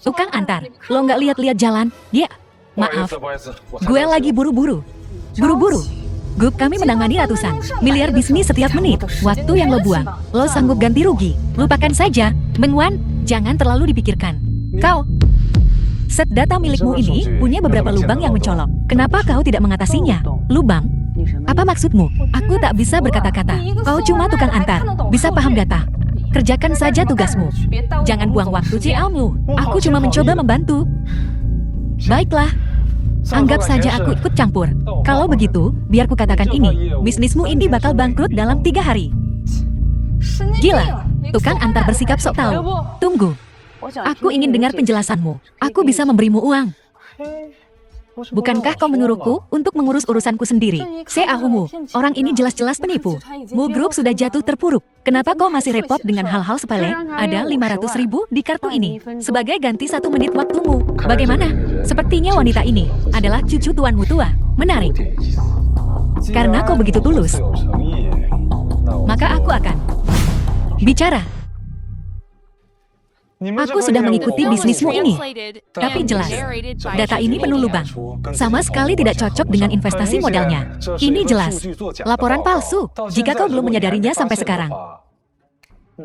Tukang antar, lo nggak lihat-lihat jalan? Ya, maaf. Gue lagi buru-buru. Buru-buru. Grup kami menangani ratusan miliar bisnis setiap menit. Waktu yang lo buang, lo sanggup ganti rugi. Lupakan saja, Meng Wan, jangan terlalu dipikirkan. Kau, set data milikmu ini punya beberapa lubang yang mencolok. Kenapa kau tidak mengatasinya? Lubang? Apa maksudmu? Aku tak bisa berkata-kata. Kau cuma tukang antar, bisa paham data. Kerjakan saja tugasmu. Jangan buang waktu Ciaomu. Aku cuma mencoba membantu. Baiklah. Anggap saja aku ikut campur. Kalau begitu, biar ku katakan ini, bisnismu ini bakal bangkrut dalam 3 hari. Gila, tukang antar bersikap sok tahu. Tunggu, aku ingin dengar penjelasanmu. Aku bisa memberimu uang. Bukankah kau menyuruhku untuk mengurus urusanku sendiri? Seahumu, orang ini jelas-jelas penipu. Mu Group sudah jatuh terpuruk. Kenapa kau masih repot dengan hal-hal sepele? Ada 500.000 di kartu ini. Sebagai ganti 1 menit waktumu. Bagaimana? Sepertinya wanita ini adalah cucu tuanmu tua. Menarik. Karena kau begitu tulus, maka aku akan bicara. Aku sudah mengikuti bisnismu ini, tapi jelas, data ini penuh lubang. Sama sekali tidak cocok dengan investasi modalnya. Ini jelas, laporan palsu. Jika kau belum menyadarinya sampai sekarang,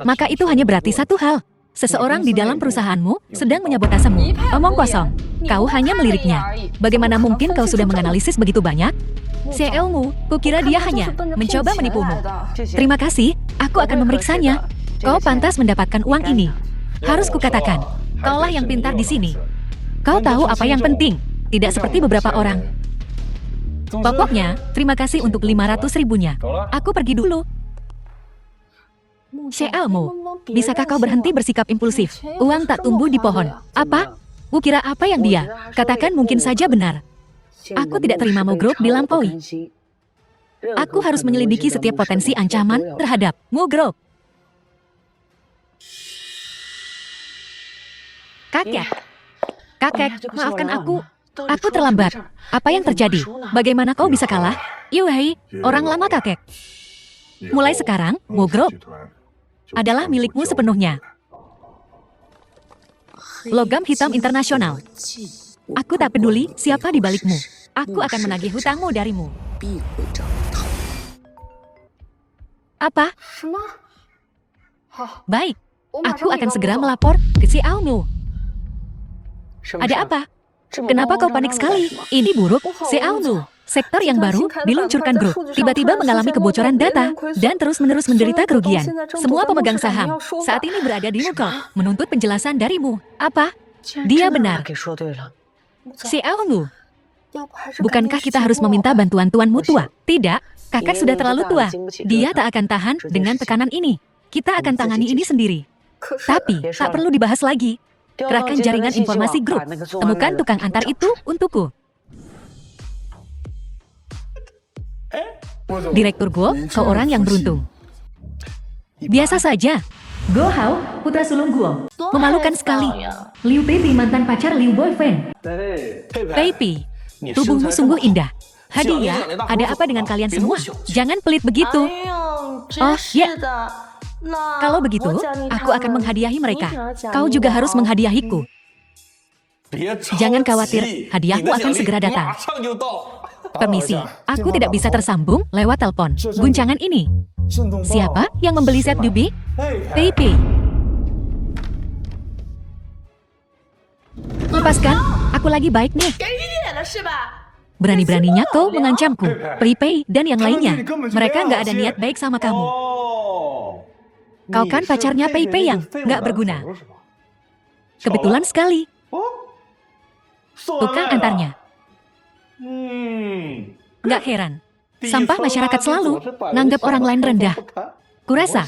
maka itu hanya berarti satu hal. Seseorang di dalam perusahaanmu sedang menyabotasemu. Omong kosong, kau hanya meliriknya. Bagaimana mungkin kau sudah menganalisis begitu banyak? CEO-mu, kukira dia hanya mencoba menipumu. Terima kasih, aku akan memeriksanya. Kau pantas mendapatkan uang ini. Harus kukatakan, kaulah yang pintar di sini. Kau tahu apa yang penting, tidak seperti beberapa orang. Pokoknya, terima kasih untuk 500.000-nya. Aku pergi dulu. Shealmu, bisakah kau berhenti bersikap impulsif? Uang tak tumbuh di pohon. Apa? Kukira apa yang dia katakan mungkin saja benar. Aku tidak terima Mu Group dilampaui. Aku harus menyelidiki setiap potensi ancaman terhadap Mu Group. Kakek, maafkan aku. Aku terlambat. Apa yang terjadi? Bagaimana kau bisa kalah? Yuhei, orang lama kakek. Mulai sekarang, Mu Group adalah milikmu sepenuhnya. Logam hitam internasional. Aku tak peduli siapa di balikmu. Aku akan menagih hutangmu darimu. Apa? Baik, aku akan segera melapor ke Xiaomu. Ada apa? Kenapa kau panik sekali? Ini buruk, Xiaomu. Sektor yang baru diluncurkan grup, tiba-tiba mengalami kebocoran data, dan terus-menerus menderita kerugian. Semua pemegang saham saat ini berada di Muko, menuntut penjelasan darimu. Apa? Dia benar. Xiaomu, bukankah kita harus meminta bantuan tuanmu tua? Tidak, kakak sudah terlalu tua. Dia tak akan tahan dengan tekanan ini. Kita akan tangani ini sendiri. Tapi, tak perlu dibahas lagi. Kerahkan jaringan informasi grup. Temukan tukang antar itu untukku. Direktur Guo, kau orang yang beruntung. Biasa saja. Guo Hao, putra sulung Guo. Memalukan sekali. Liu Pei mantan pacar Liu Boyfriend. Pei, tubuhmu sungguh indah. Hadiah, ada apa dengan kalian semua? Jangan pelit begitu. Oh, ya. Kalau begitu, aku akan menghadiahi mereka. Kau juga harus menghadiahiku. Jangan khawatir, hadiahmu akan segera datang. Permisi, aku tidak bisa tersambung lewat telepon. Guncangan ini. Siapa yang membeli set Dubi? Pei. Lepaskan, aku lagi baik nih. Berani-beraninya kau mengancamku, Pei dan yang lainnya. Mereka nggak ada niat baik sama kamu. Kau kan pacarnya Pei yang nggak berguna. Kebetulan sekali. Tukang antarnya. Nggak heran. Sampah masyarakat selalu nganggap orang lain rendah. Kurasa.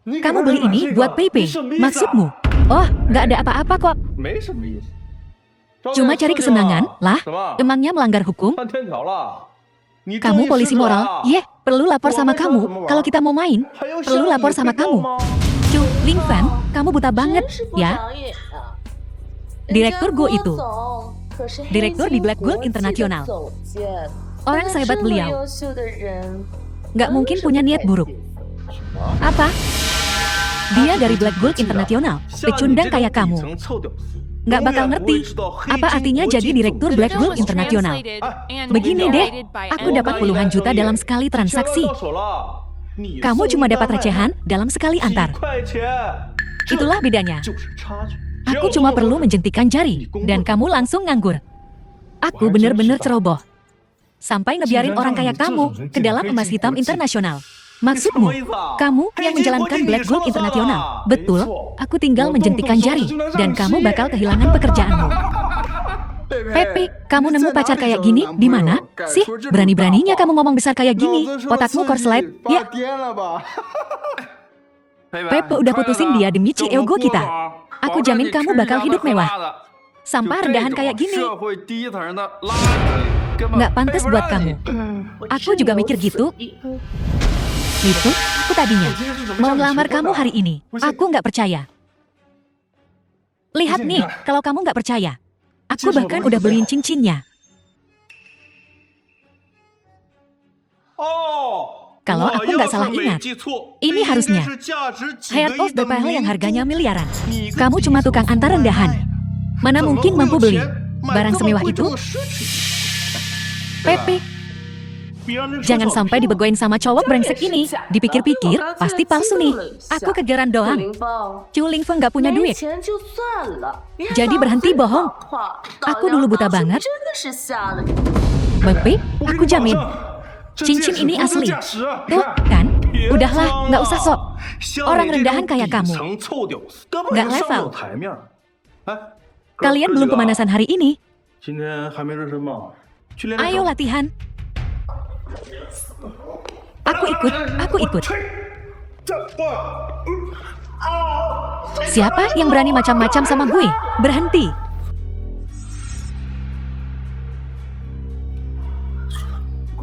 Kamu beli ini buat Pei. Maksudmu? Oh, nggak ada apa-apa kok. Cuma cari kesenangan, lah. Emangnya melanggar hukum? Kamu polisi moral, perlu lapor sama kamu. Kalau kita mau main, perlu lapor sama kamu. Chu Lingfan, kamu buta banget, ya? Direktur Guo itu. Direktur di Black Gold International. Orang sehebat beliau. Nggak mungkin punya niat buruk. Apa? Dia dari Black Gold International, pecundang kayak kamu. Nggak bakal ngerti apa artinya jadi direktur Black Gold International. Begini deh, aku dapat puluhan juta dalam sekali transaksi. Kamu cuma dapat recehan dalam sekali antar. Itulah bedanya. Aku cuma perlu menjentikan jari, dan kamu langsung nganggur. Aku bener-bener ceroboh. Sampai ngebiarin orang kayak kamu ke dalam emas hitam internasional. Maksudmu, kamu yang menjalankan Black Gold Internasional. Betul, aku tinggal menjentikan jari, dan kamu bakal kehilangan pekerjaanmu. Pepe, kamu nemu pacar kayak gini di mana? Sih, berani-beraninya kamu ngomong besar kayak gini. Otakmu korslet, ya? Pepe udah putusin dia demi Ciego kita. Aku jamin kamu bakal hidup mewah. Sampah rendahan kayak gini. Nggak pantas buat kamu. Aku juga mikir gitu. Itu, aku tadinya mau ngelamar kamu hari ini. Aku nggak percaya. Lihat nih, kalau kamu nggak percaya. Aku bahkan udah beliin cincinnya. Kalau aku nggak salah ingat, ini harusnya Heart of the Pearl yang harganya miliaran. Kamu cuma tukang antar rendahan. Mana mungkin mampu beli barang semewah itu? Pepe, jangan sampai dibegoin sama cowok brengsek ini. Dipikir-pikir, pasti palsu nih. Aku kegeran doang. Chu Lingfeng nggak punya duit. Jadi berhenti bohong. Aku dulu buta banget. Pepe, aku jamin. Cincin ini asli. Tuh, kan? Udahlah, nggak usah sok. Orang rendahan kayak kamu. Nggak level. Kalian belum pemanasan hari ini. Ayo latihan. Aku ikut. Siapa yang berani macam-macam sama gue? Berhenti.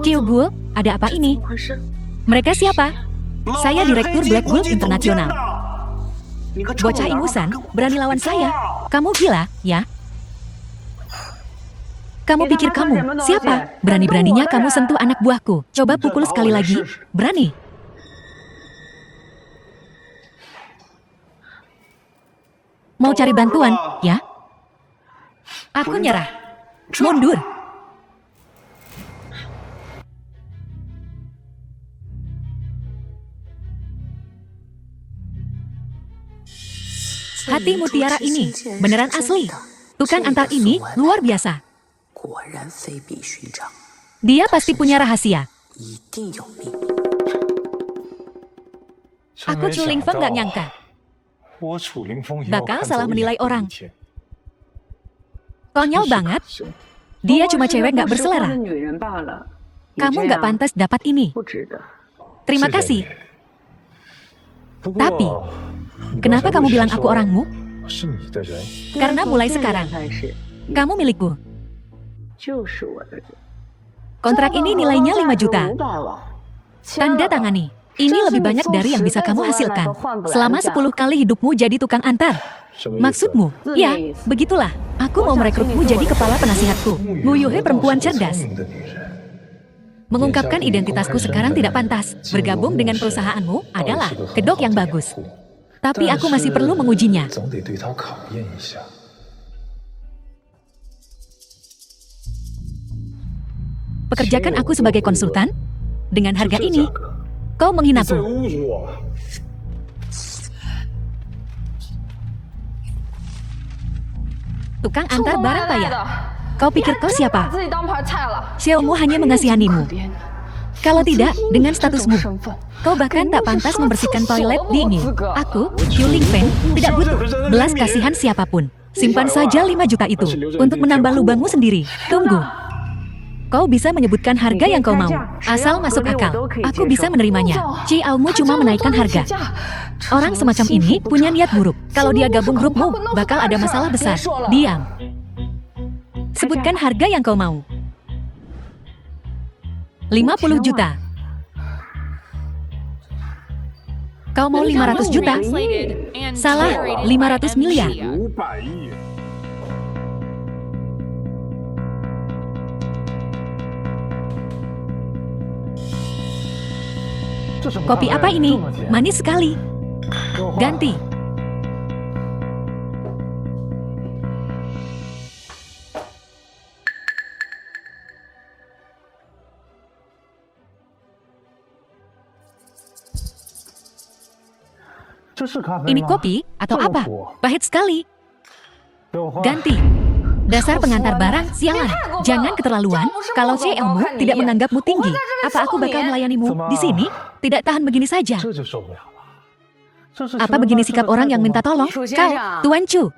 Kyugu, ada apa ini? Mereka siapa? Saya Direktur Black Gold Internasional. Bocah ingusan, berani lawan saya? Kamu gila, ya? Kamu pikir kamu siapa? Berani-beraninya kamu sentuh anak buahku. Coba pukul sekali lagi. Berani? Mau cari bantuan, ya? Aku nyerah. Mundur. Hati mutiara ini beneran asli. Tukang antar ini luar biasa. Dia pasti punya rahasia. Aku Chu Lingfeng nggak nyangka bakal salah menilai orang. Konyol banget. Dia cuma cewek nggak berselera. Kamu nggak pantas dapat ini. Terima kasih. Tapi, kenapa kamu bilang aku orangmu? Karena mulai sekarang, kamu milikku. Kontrak ini nilainya 5 juta. Tanda tangani. Ini lebih banyak dari yang bisa kamu hasilkan. Selama 10 kali hidupmu jadi tukang antar. Maksudmu? Ya, begitulah. Aku mau merekrutmu jadi kepala penasihatku. Wu Yuhe perempuan cerdas. Mengungkapkan identitasku sekarang tidak pantas. Bergabung dengan perusahaanmu adalah kedok yang bagus. Tapi aku masih perlu mengujinya. Pekerjakan aku sebagai konsultan. Dengan harga ini, kau menghinaku. Tukang antar barang payah. Kau pikir kau siapa? Xiaomu hanya mengasihanimu. Kalau tidak, dengan statusmu, kau bahkan tak pantas membersihkan toilet di ini. Aku, Chu Lingfeng, tidak butuh belas kasihan siapapun. Simpan saja 5 juta itu untuk menambah lubangmu sendiri. Tunggu. Kau bisa menyebutkan harga yang kau mau. Asal masuk akal, aku bisa menerimanya. Ciaomu cuma menaikkan harga. Orang semacam ini punya niat buruk. Kalau dia gabung grupmu, bakal ada masalah besar. Diam. Sebutkan harga yang kau mau. 50 juta. Kau mau 500 juta? Salah, 500 miliar. Kopi apa ini? Manis sekali. Ganti. Ini kopi atau apa? Pahit sekali. Ganti. Dasar pengantar barang, sialan. Jangan keterlaluan. Kalau CL-mu tidak menganggapmu tinggi, apa aku bakal melayanimu di sini? Tidak tahan begini saja. Apa begini sikap orang yang minta tolong? Kau, Tuan Chu.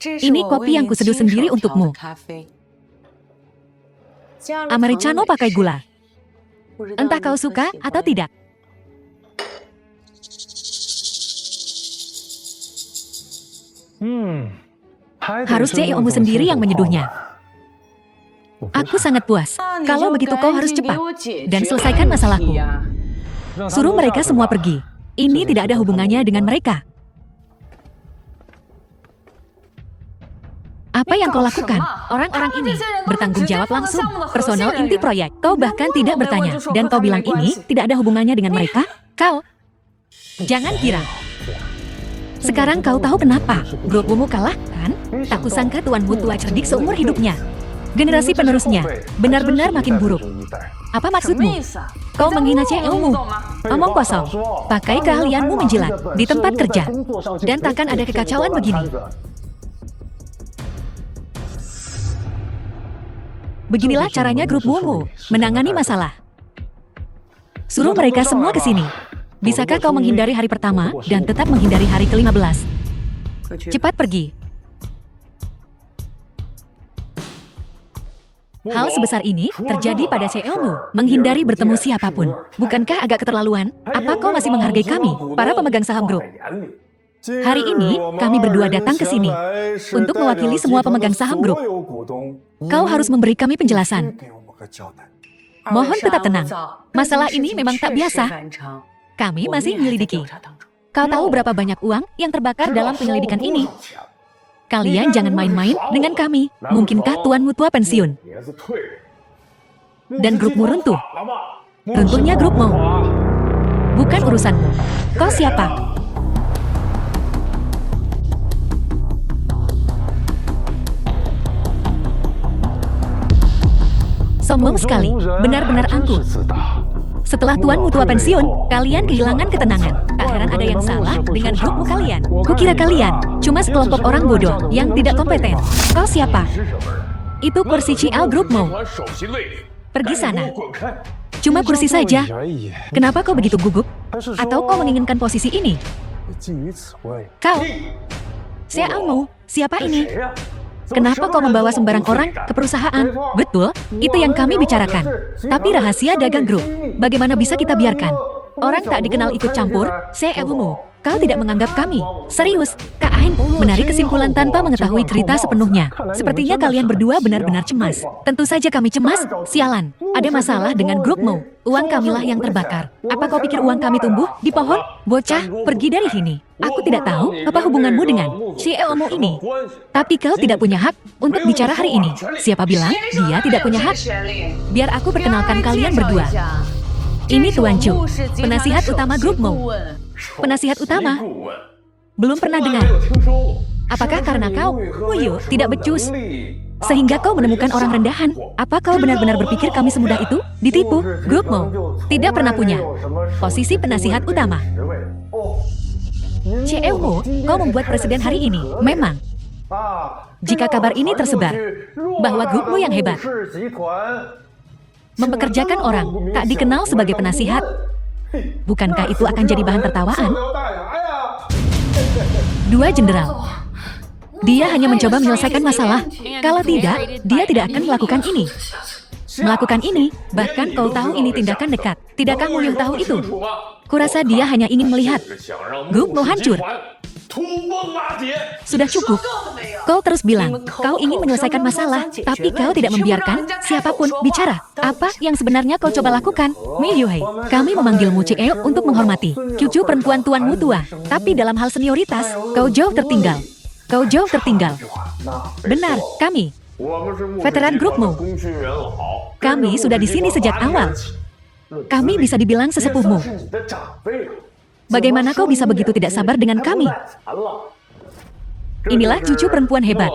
Ini kopi yang kuseduh sendiri untukmu. Americano pakai gula. Entah kau suka atau tidak. Harus CEO-mu sendiri yang menyeduhnya. Aku sangat puas. Kalau begitu kau harus cepat dan selesaikan masalahku. Suruh mereka semua pergi. Ini tidak ada hubungannya dengan mereka. Apa yang kau lakukan? Orang-orang ini bertanggung jawab langsung. Personal inti proyek. Kau bahkan tidak bertanya. Dan kau bilang ini tidak ada hubungannya dengan mereka? Kau? Jangan kira. Sekarang kau tahu kenapa grupmu kalah, kan? Tak kusangka tuanmu tua cerdik seumur hidupnya. Generasi penerusnya benar-benar makin buruk. Apa maksudmu? Kau menghina CEO-mu. Omong kosong. Pakai keahlianmu menjilat di tempat kerja. Dan takkan ada kekacauan begini. Beginilah caranya grupmu menangani masalah. Suruh mereka semua ke sini. Bisakah kau menghindari hari pertama dan tetap menghindari hari ke-15? Cepat pergi. Hal sebesar ini terjadi pada CEO-mu, menghindari bertemu siapapun. Bukankah agak keterlaluan? Apa kau masih menghargai kami, para pemegang saham grup? Hari ini, kami berdua datang ke sini untuk mewakili semua pemegang saham grup. Kau harus memberi kami penjelasan. Mohon tetap tenang. Masalah ini memang tak biasa. Kami masih menyelidiki. Kau tahu berapa banyak uang yang terbakar dalam penyelidikan ini? Kalian jangan main-main dengan kami. Mungkinkah tuanmu tua pensiun? Dan grupmu runtuh. Runtuhnya grupmu. Bukan urusanmu. Kau siapa? Sombong sekali. Benar-benar angkuh. Setelah tuanmu tua pensiun, kalian kehilangan ketenangan. Tak heran ada yang salah dengan grupmu kalian. Kukira kalian cuma sekelompok orang bodoh yang tidak kompeten. Kau siapa? Itu kursi CL grupmu. Pergi sana. Cuma kursi saja. Kenapa kau begitu gugup? Atau kau menginginkan posisi ini? Kau? CL-mu? Siapa ini? Kenapa kau membawa sembarang orang ke perusahaan? Betul, itu yang kami bicarakan. Tapi rahasia dagang grup, bagaimana bisa kita biarkan? Orang tak dikenal ikut campur, CEO-mu. Kau tidak menganggap kami. Serius, Kak Ain menarik kesimpulan tanpa mengetahui cerita sepenuhnya. Sepertinya kalian berdua benar-benar cemas. Tentu saja kami cemas, sialan. Ada masalah dengan grupmu. Uang kamilah yang terbakar. Apa kau pikir uang kami tumbuh di pohon? Bocah, pergi dari sini. Aku tidak tahu apa hubunganmu dengan CEO-mu ini. Tapi kau tidak punya hak untuk bicara hari ini. Siapa bilang dia tidak punya hak? Biar aku perkenalkan kalian berdua. Ini Tuan Chu, penasihat utama grupmu. Penasihat utama? Belum pernah dengar. Apakah karena kau, Wuyu, tidak becus? Sehingga kau menemukan orang rendahan? Apa kau benar-benar berpikir kami semudah itu? Ditipu? Grupmu tidak pernah punya posisi penasihat utama. CEO-mu, kau membuat presiden hari ini. Memang. Jika kabar ini tersebar, bahwa grupmu yang hebat mempekerjakan orang tak dikenal sebagai penasihat, bukankah itu akan jadi bahan tertawaan? Dua jenderal. Dia hanya mencoba menyelesaikan masalah. Kalau tidak, dia tidak akan melakukan ini. Melakukan ini, bahkan kau tahu ini tindakan dekat. Tidakkah Muyuh tahu itu? Kurasa dia hanya ingin melihat grupmu hancur. Sudah cukup. Kau terus bilang, kau ingin menyelesaikan masalah, tapi kau tidak membiarkan siapapun bicara. Apa yang sebenarnya kau coba lakukan? Miyuhei, kami memanggilmu CEO untuk menghormati cucu perempuan tuanmu tua. Tapi dalam hal senioritas, kau jauh tertinggal. Kau jauh tertinggal. Benar, kami. Veteran grupmu. Kami sudah di sini sejak awal. Kami bisa dibilang sesepuhmu. Bagaimana kau bisa begitu tidak sabar dengan kami? Inilah cucu perempuan hebat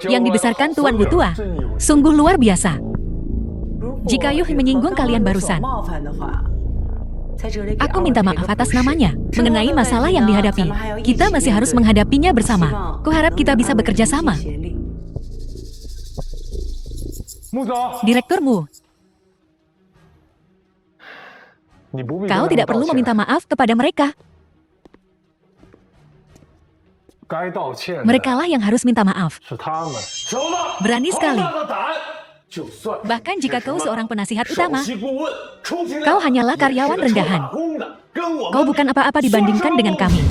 yang dibesarkan Tuan Wu Tua. Sungguh luar biasa. Jika Yuh menyinggung kalian barusan, aku minta maaf atas namanya. Mengenai masalah yang dihadapi, kita masih harus menghadapinya bersama. Kuharap kita bisa bekerja sama. Direktur Mu, kau tidak perlu meminta maaf kepada mereka. Merekalah yang harus minta maaf. Berani sekali. Bahkan jika kau seorang penasihat utama, kau hanyalah karyawan rendahan. Kau bukan apa-apa dibandingkan dengan kami.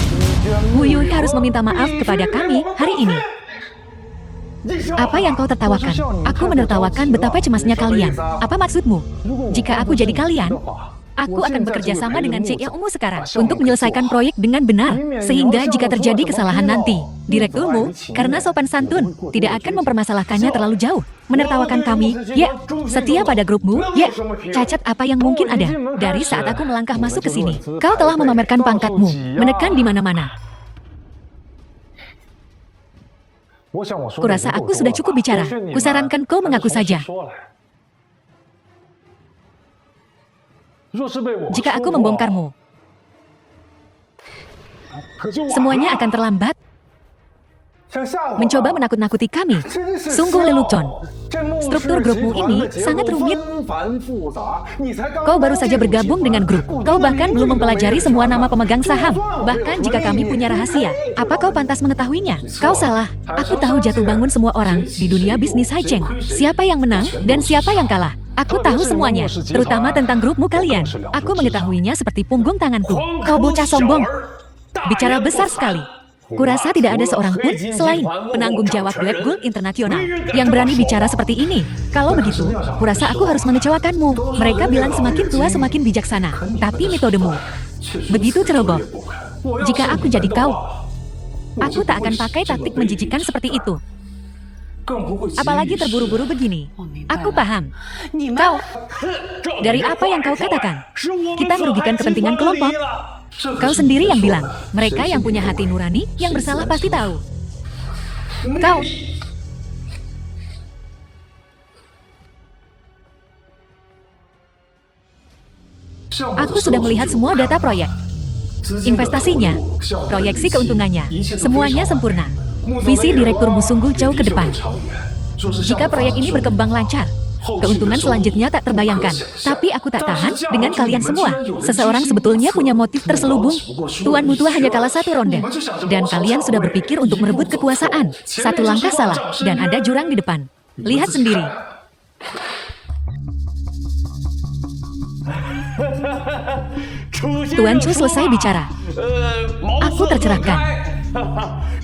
Wu Yui harus meminta maaf kepada kami hari ini. Apa yang kau tertawakan? Aku menertawakan betapa cemasnya kalian. Apa maksudmu? Jika aku jadi kalian, aku akan bekerja sama dengan Cik Yang Ungu sekarang untuk menyelesaikan proyek dengan benar. Sehingga jika terjadi kesalahan nanti, Direktur Mu, karena sopan santun, tidak akan mempermasalahkannya terlalu jauh. Menertawakan kami, ya, setia pada grupmu, ya, cacat apa yang mungkin ada. Dari saat aku melangkah masuk ke sini, kau telah memamerkan pangkatmu, menekan di mana-mana. Kurasa aku sudah cukup bicara. Kusarankan kau mengaku saja. Jika aku membongkarmu, semuanya akan terlambat. Mencoba menakut-nakuti kami. Sungguh lelucon. Struktur grupmu ini sangat rumit. Kau baru saja bergabung dengan grup. Kau bahkan belum mempelajari semua nama pemegang saham. Bahkan jika kami punya rahasia, apa kau pantas mengetahuinya? Kau salah. Aku tahu jatuh bangun semua orang di dunia bisnis Haicheng. Siapa yang menang dan siapa yang kalah. Aku tahu semuanya, terutama tentang grupmu kalian. Aku mengetahuinya seperti punggung tanganku. Kau bocah sombong. Bicara besar sekali. Kurasa tidak ada seorang pun selain penanggung jawab Black Gold Internasional yang berani bicara seperti ini. Kalau begitu, kurasa aku harus mengecewakanmu. Mereka bilang semakin tua semakin bijaksana, tapi metodemu begitu ceroboh. Jika aku jadi kau, aku tak akan pakai taktik menjijikan seperti itu. Apalagi terburu-buru begini. Aku paham. Kau, dari apa yang kau katakan, kita merugikan kepentingan kelompok. Kau sendiri yang bilang, mereka yang punya hati nurani, yang bersalah pasti tahu. Kau. Aku sudah melihat semua data proyek. Investasinya, proyeksi keuntungannya, semuanya sempurna. Visi direkturmu sungguh jauh ke depan. Jika proyek ini berkembang lancar, keuntungan selanjutnya tak terbayangkan. Tapi aku tak tahan dengan kalian semua. Seseorang sebetulnya punya motif terselubung. Tuan Wu Tua hanya kalah satu ronde. Dan kalian sudah berpikir untuk merebut kekuasaan. Satu langkah salah, dan ada jurang di depan. Lihat sendiri. Tuan Chu selesai bicara. Aku tercerahkan.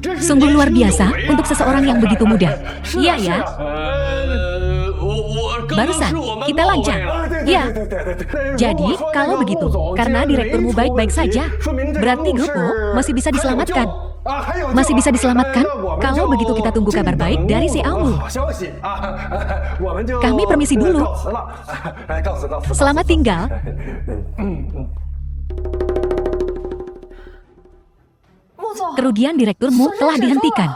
Sungguh luar biasa untuk seseorang yang begitu muda. Iya ya. Barusan, kita lancar. Ya. Jadi, kalau begitu, karena direkturmu baik-baik saja, berarti grupmu masih bisa diselamatkan. Masih bisa diselamatkan? Kalau begitu kita tunggu kabar baik dari si Amu. Kami permisi dulu. Selamat tinggal. Kerugian direkturmu telah dihentikan.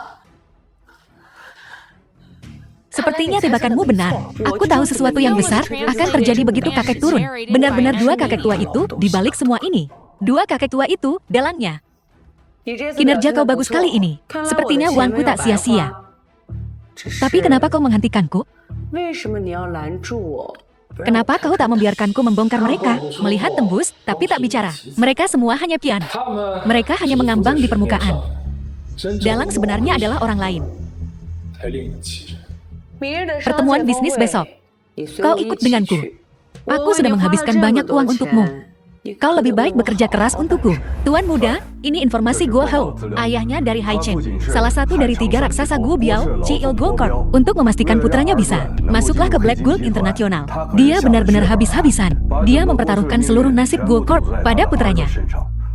Sepertinya tebakanmu benar. Aku tahu sesuatu yang besar akan terjadi begitu kakek turun. Benar-benar dua kakek tua itu di balik semua ini. Dua kakek tua itu dalangnya. Kinerja kau bagus kali ini. Sepertinya uangku tak sia-sia. Tapi kenapa kau menghentikanku? Kenapa kau tak membiarkanku membongkar mereka? Melihat tembus, tapi tak bicara. Mereka semua hanya pian. Mereka hanya mengambang di permukaan. Dalang sebenarnya adalah orang lain. Pertemuan bisnis besok. Kau ikut denganku. Aku sudah menghabiskan banyak uang untukmu. Kau lebih baik bekerja keras untukku. Tuan muda, ini informasi Guo Hao, ayahnya dari Haicheng. Salah satu dari 3 raksasa Guo Biao, Ciil Guo Corp. Untuk memastikan putranya bisa, masuklah ke Black Gold Internasional. Dia benar-benar habis-habisan. Dia mempertaruhkan seluruh nasib Guo Corp pada putranya.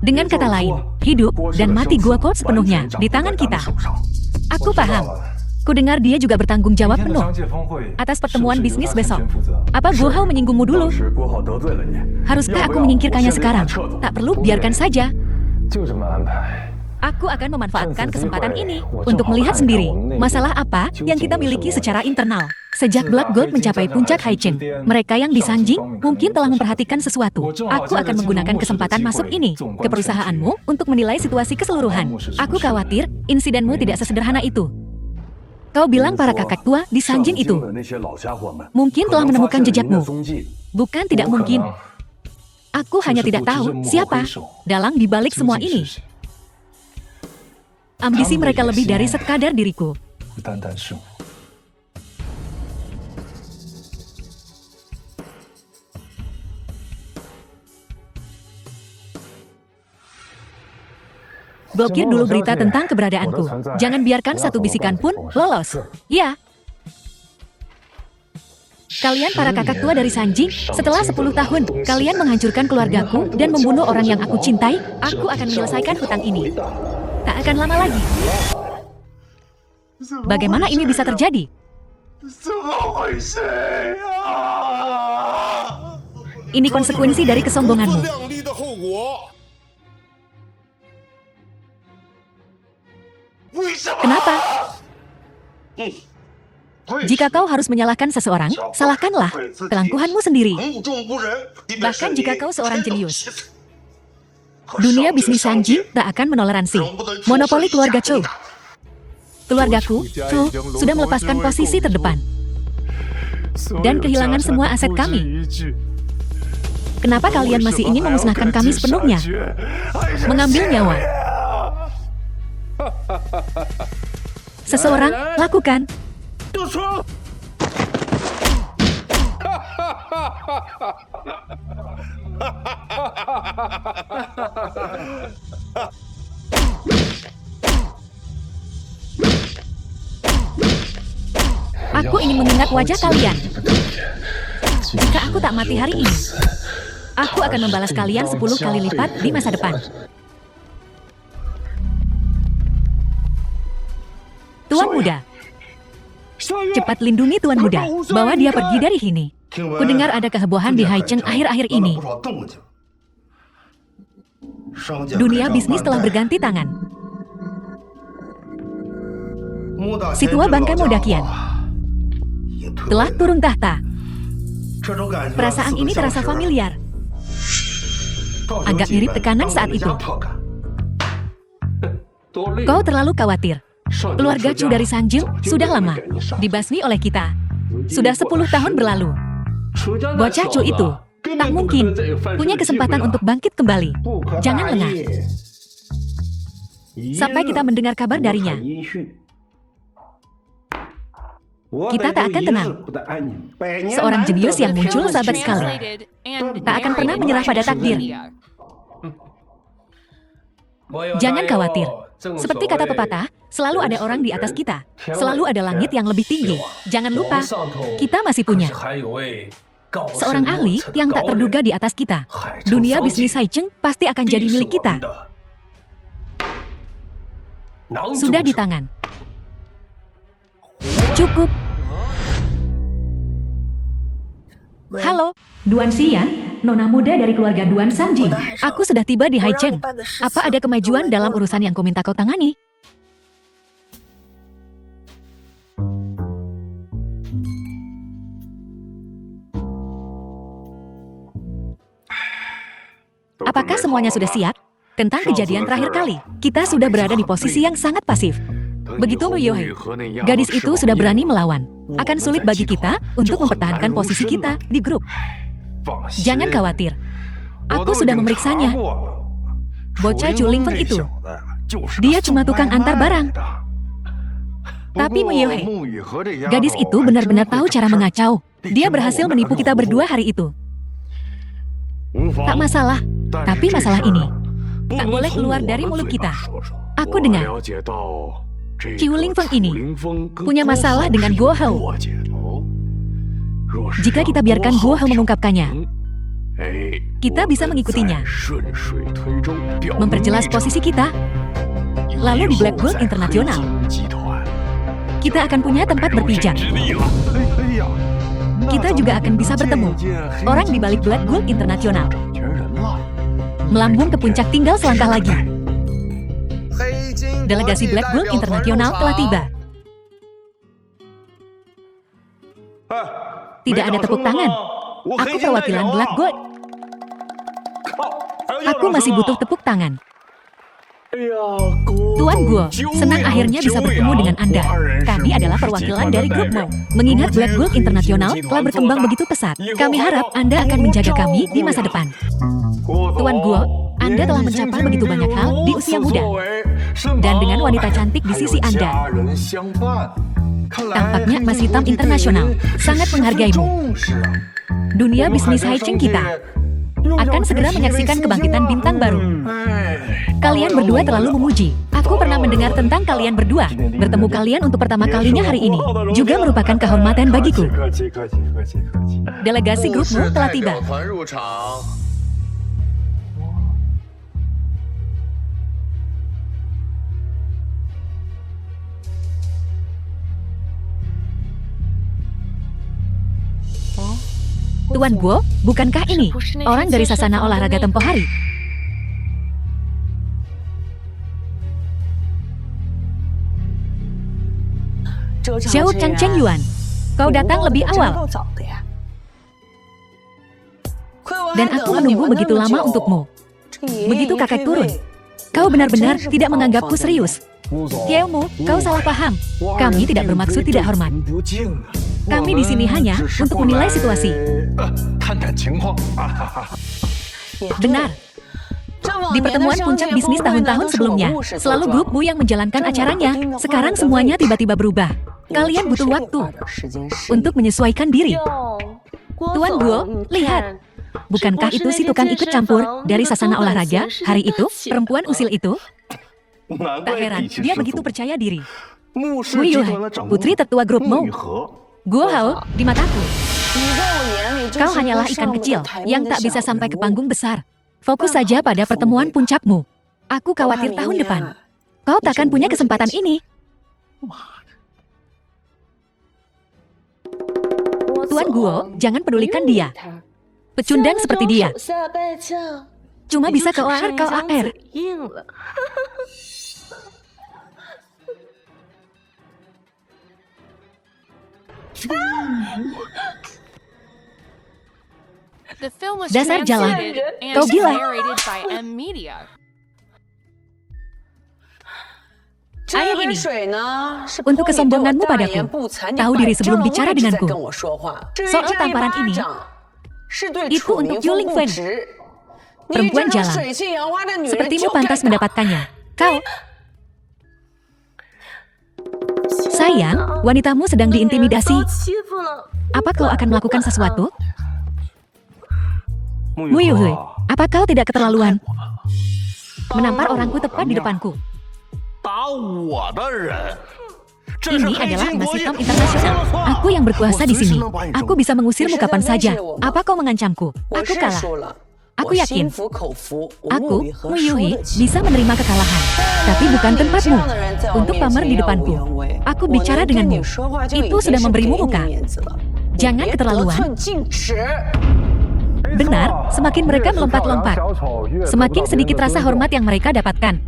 Dengan kata lain, hidup dan mati Guo Corp sepenuhnya di tangan kita. Aku paham. Kudengar dia juga bertanggung jawab penuh atas pertemuan bisnis besok. Apa Guo Hao menyinggungmu dulu? Haruskah aku menyingkirkannya sekarang? Tak perlu, biarkan saja. Aku akan memanfaatkan kesempatan ini untuk melihat sendiri masalah apa yang kita miliki secara internal. Sejak Black Gold mencapai puncak Haicheng, mereka yang di Sanjing mungkin telah memperhatikan sesuatu. Aku akan menggunakan kesempatan masuk ini ke perusahaanmu untuk menilai situasi keseluruhan. Aku khawatir insidenmu tidak sesederhana itu. Kau bilang para kakak tua di Sanjing itu mungkin telah menemukan jejakmu. Bukan tidak mungkin. Aku hanya tidak tahu siapa dalang di balik semua ini. Ambisi mereka lebih dari sekadar diriku. Blokir dulu berita tentang keberadaanku. Jangan biarkan satu bisikan pun lolos. Ya. Kalian para kakak tua dari Sanjing, setelah 10 tahun, kalian menghancurkan keluargaku dan membunuh orang yang aku cintai. Aku akan menyelesaikan hutang ini. Tak akan lama lagi. Bagaimana ini bisa terjadi? Ini konsekuensi dari kesombonganmu. Kenapa? Jika kau harus menyalahkan seseorang, salahkanlah kelangkuhanmu sendiri. Bahkan jika kau seorang jenius. Dunia bisnis Sanjing tak akan menoleransi monopoli keluarga Chou. Keluargaku, Chou, sudah melepaskan posisi terdepan dan kehilangan semua aset kami. Kenapa kalian masih ingin memusnahkan kami sepenuhnya? Mengambil nyawa. Seseorang, lakukan. Aku ingin mengingat wajah kalian. Jika aku tak mati hari ini, aku akan membalas kalian 10 kali lipat di masa depan. Tuan Muda, cepat lindungi Tuan Muda, bawa dia pergi dari sini. Kudengar ada kehebohan di Haicheng akhir-akhir ini. Dunia bisnis telah berganti tangan. Si tua bangkai Muda Qian telah turun tahta. Perasaan ini terasa familiar. Agak mirip tekanan saat itu. Kau terlalu khawatir. Keluarga Chu dari Sanjing sudah lama dibasmi oleh kita. Sudah 10 tahun berlalu. Bocah Chu itu tak mungkin punya kesempatan untuk bangkit kembali. Jangan lengah. Sampai kita mendengar kabar darinya. Kita tak akan tenang. Seorang jenius yang muncul sahabat sekali. Tak akan pernah menyerah pada takdir. Jangan khawatir. Seperti kata pepatah, selalu ada orang di atas kita. Selalu ada langit yang lebih tinggi. Jangan lupa, kita masih punya seorang ahli yang tak terduga di atas kita. Dunia bisnis Haicheng pasti akan jadi milik kita. Sudah di tangan. Cukup. Halo, Duan Xian, nona muda dari keluarga Duan Sanjing. Aku sudah tiba di Haicheng. Apa ada kemajuan dalam urusan yang kau minta kau tangani? Apakah semuanya sudah siap? Tentang kejadian terakhir kali, kita sudah berada di posisi yang sangat pasif. Begitu Mu Yohei, gadis itu sudah berani melawan. Akan sulit bagi kita untuk mempertahankan posisi kita di grup. Jangan khawatir, aku sudah memeriksanya. Bocah Chu Lingfeng itu, dia cuma tukang antar barang. Tapi Mu Yohei, gadis itu benar-benar tahu cara mengacau. Dia berhasil menipu kita berdua hari itu. Tak masalah, tapi masalah ini tak boleh keluar dari mulut kita. Aku dengar Chu Lingfeng ini punya masalah dengan Guo Hao. Jika kita biarkan Guo Hao mengungkapkannya, kita bisa mengikutinya, memperjelas posisi kita, lalu di Black Gold International, kita akan punya tempat berpijak. Kita juga akan bisa bertemu orang di balik Black Gold International. Melambung ke puncak tinggal selangkah lagi. Delegasi Black Gold Internasional telah tiba. Tidak ada tepuk tangan. Aku perwakilan Black Gold. Aku masih butuh tepuk tangan. Tuan Guo, senang akhirnya bisa bertemu dengan Anda. Kami adalah perwakilan dari grup Mo. Mengingat Black Gold Internasional telah berkembang begitu pesat, kami harap Anda akan menjaga kami di masa depan. Tuan Guo, Anda telah mencapai begitu banyak hal di usia muda. Dan dengan wanita cantik di sisi Anda. Tampaknya emas hitam internasional sangat menghargaimu. Dunia bisnis Haicheng kita akan segera menyaksikan kebangkitan bintang baru. Kalian berdua terlalu memuji. Aku pernah mendengar tentang kalian berdua. Bertemu kalian untuk pertama kalinya hari ini juga merupakan kehormatan bagiku. Delegasi grupmu telah tiba. Tuan Guo, bukankah ini orang dari sasana olahraga tempoh hari? Xiao Changcheng Yuan, kau datang lebih awal. Dan aku menunggu begitu lama untukmu. Begitu kakek turun. Kau benar-benar tidak menganggapku serius. Xiaomu, kau salah paham. Kami tidak bermaksud tidak hormat. Kami di sini hanya untuk menilai situasi. Benar. Di pertemuan puncak bisnis tahun-tahun sebelumnya, selalu grupmu yang menjalankan acaranya. Sekarang semuanya tiba-tiba berubah. Kalian butuh waktu untuk menyesuaikan diri. Tuan Guo, lihat. Bukankah itu si tukang ikut campur dari sasana olahraga hari itu, perempuan usil itu? Tak heran, dia begitu percaya diri. Wu Yuhai, putri tertua grupmu. Guo Hao, di mataku. Kau hanyalah ikan kecil yang tak bisa sampai ke panggung besar. Fokus saja pada pertemuan puncakmu. Aku khawatir tahun depan kau takkan punya kesempatan ini. Tuan Guo, jangan pedulikan dia. Pecundang seperti dia cuma bisa kau AR. Dasar jalan, kau gila. Air ini untuk kesombonganmu padaku. Tahu diri sebelum bicara denganku. Soal tamparan ini, itu untuk Yu Lingfeng. Perempuan jalan. Sepertimu pantas mendapatkannya. Kau. Sayang, wanitamu sedang diintimidasi. Apa kau akan melakukan sesuatu? Mu Yuhui, apa kau tidak keterlaluan? Menampar orangku tepat di depanku. Ini adalah emas hitam internasional. Aku yang berkuasa di sini. Aku bisa mengusirmu kapan saja. Apa kau mengancamku? Aku kalah. Aku yakin, aku, Mu Yuhui, bisa menerima kekalahan. Tapi bukan tempatmu untuk pamer di depanku. Aku bicara denganmu. Itu sudah memberimu muka. Jangan keterlaluan. Benar, semakin mereka melompat-lompat, semakin sedikit rasa hormat yang mereka dapatkan.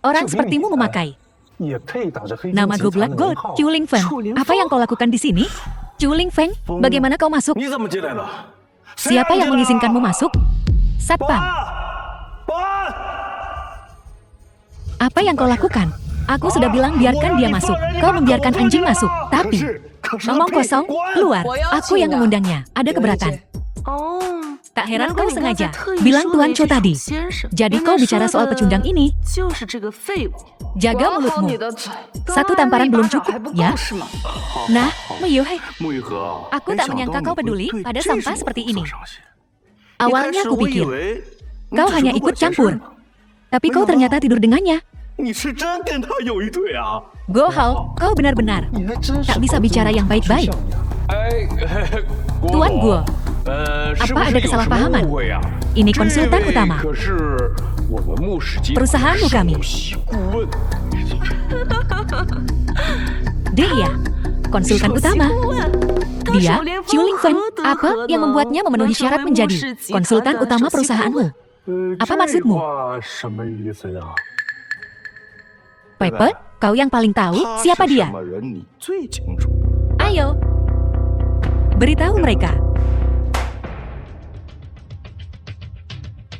Orang sepertimu memakai nama Black Gold, Yu Lingfeng. Apa yang kau lakukan di sini? Yu Lingfeng, bagaimana kau masuk? Siapa yang mengizinkanmu masuk? Satpam. Apa yang kau lakukan? Aku sudah bilang biarkan dia masuk. Kau membiarkan anjing masuk. Tapi, ngomong kosong, keluar. Aku yang mengundangnya. Ada keberatan. Tak heran kau sengaja bilang Tuan Cho tadi. Jadi kau bicara soal pecundang ini. Jaga mulutmu. Satu tamparan belum cukup, ya? Nah, Mu Yuhai, aku tak menyangka kau peduli pada sampah seperti ini. Awalnya aku pikir kau hanya ikut campur. Tapi kau ternyata tidur dengannya. Guo Hao, kau benar-benar tak bisa bicara yang baik-baik. Tuan Guo, apa ada kesalahpahaman? Ini konsultan utama. Perusahaanmu kami. Dia, konsultan utama. Dia, Qiu Lingfeng. Apa yang membuatnya memenuhi syarat menjadi konsultan utama perusahaanmu? Apa maksudmu? Pepper, kau yang paling tahu siapa dia. Ayo, beritahu mereka.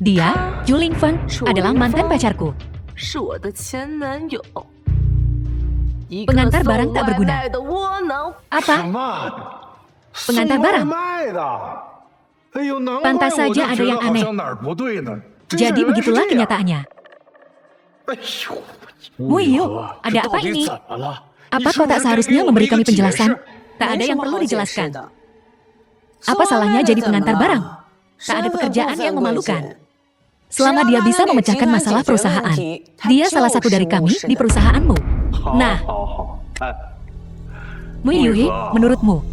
Dia, Qiu Lingfeng, adalah mantan pacarku. Pengantar barang tak berguna. Apa? Pengantar barang? Pantas saja ada yang aneh. Jadi begitulah kenyataannya. Muiyu, ada apa ini? Apa kau tak seharusnya memberi kami penjelasan? Tak ada yang perlu dijelaskan. Apa salahnya jadi pengantar barang? Tak ada pekerjaan yang memalukan. Selama dia bisa memecahkan masalah perusahaan, dia salah satu dari kami di perusahaanmu. Nah, Muiyu, menurutmu,